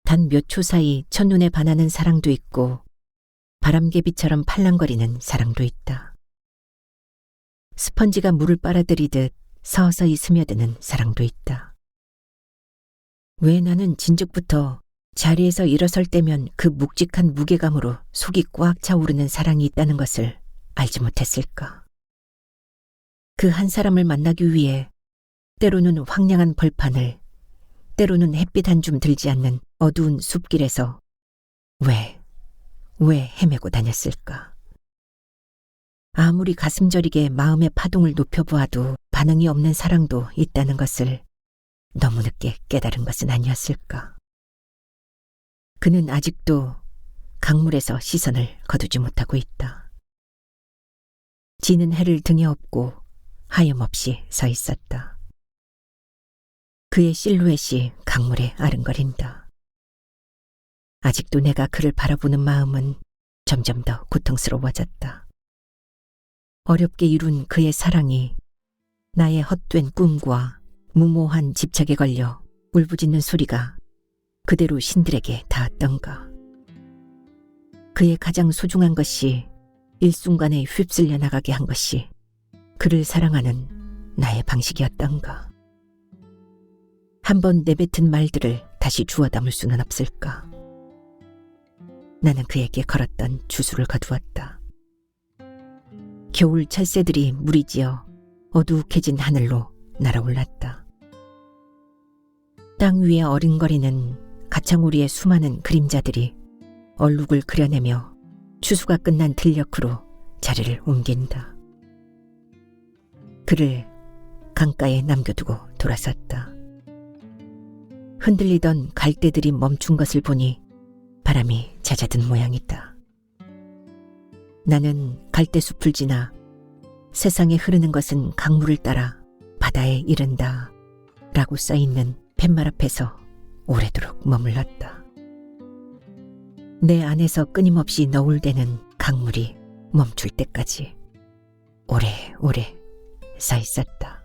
단 몇 초 사이 첫눈에 반하는 사랑도 있고 바람개비처럼 팔랑거리는 사랑도 있다. 스펀지가 물을 빨아들이듯 서서히 스며드는 사랑도 있다. 왜 나는 진즉부터 자리에서 일어설 때면 그 묵직한 무게감으로 속이 꽉 차오르는 사랑이 있다는 것을 알지 못했을까? 그 한 사람을 만나기 위해 때로는 황량한 벌판을, 때로는 햇빛 한 줌 들지 않는 어두운 숲길에서 왜 헤매고 다녔을까? 아무리 가슴 저리게 마음의 파동을 높여보아도 반응이 없는 사랑도 있다는 것을 너무 늦게 깨달은 것은 아니었을까? 그는 아직도 강물에서 시선을 거두지 못하고 있다. 지는 해를 등에 업고 하염없이 서 있었다. 그의 실루엣이 강물에 아른거린다. 아직도 내가 그를 바라보는 마음은 점점 더 고통스러워졌다. 어렵게 이룬 그의 사랑이 나의 헛된 꿈과 무모한 집착에 걸려 울부짖는 소리가 그대로 신들에게 닿았던가. 그의 가장 소중한 것이 일순간에 휩쓸려 나가게 한 것이 그를 사랑하는 나의 방식이었던가. 한번 내뱉은 말들을 다시 주워 담을 수는 없을까. 나는 그에게 걸었던 주술을 거두었다. 겨울 철새들이 무리지어 어두욱해진 하늘로 날아올랐다. 땅 위에 어른거리는 가창오리의 수많은 그림자들이 얼룩을 그려내며 추수가 끝난 들녘으로 자리를 옮긴다. 그를 강가에 남겨두고 돌아섰다. 흔들리던 갈대들이 멈춘 것을 보니 바람이 잦아든 모양이다. 나는 갈대숲을 지나 세상에 흐르는 것은 강물을 따라 바다에 이른다 라고 써있는 팻말 앞에서 오래도록 머물렀다. 내 안에서 끊임없이 너울대는 강물이 멈출 때까지 오래오래 서 있었다.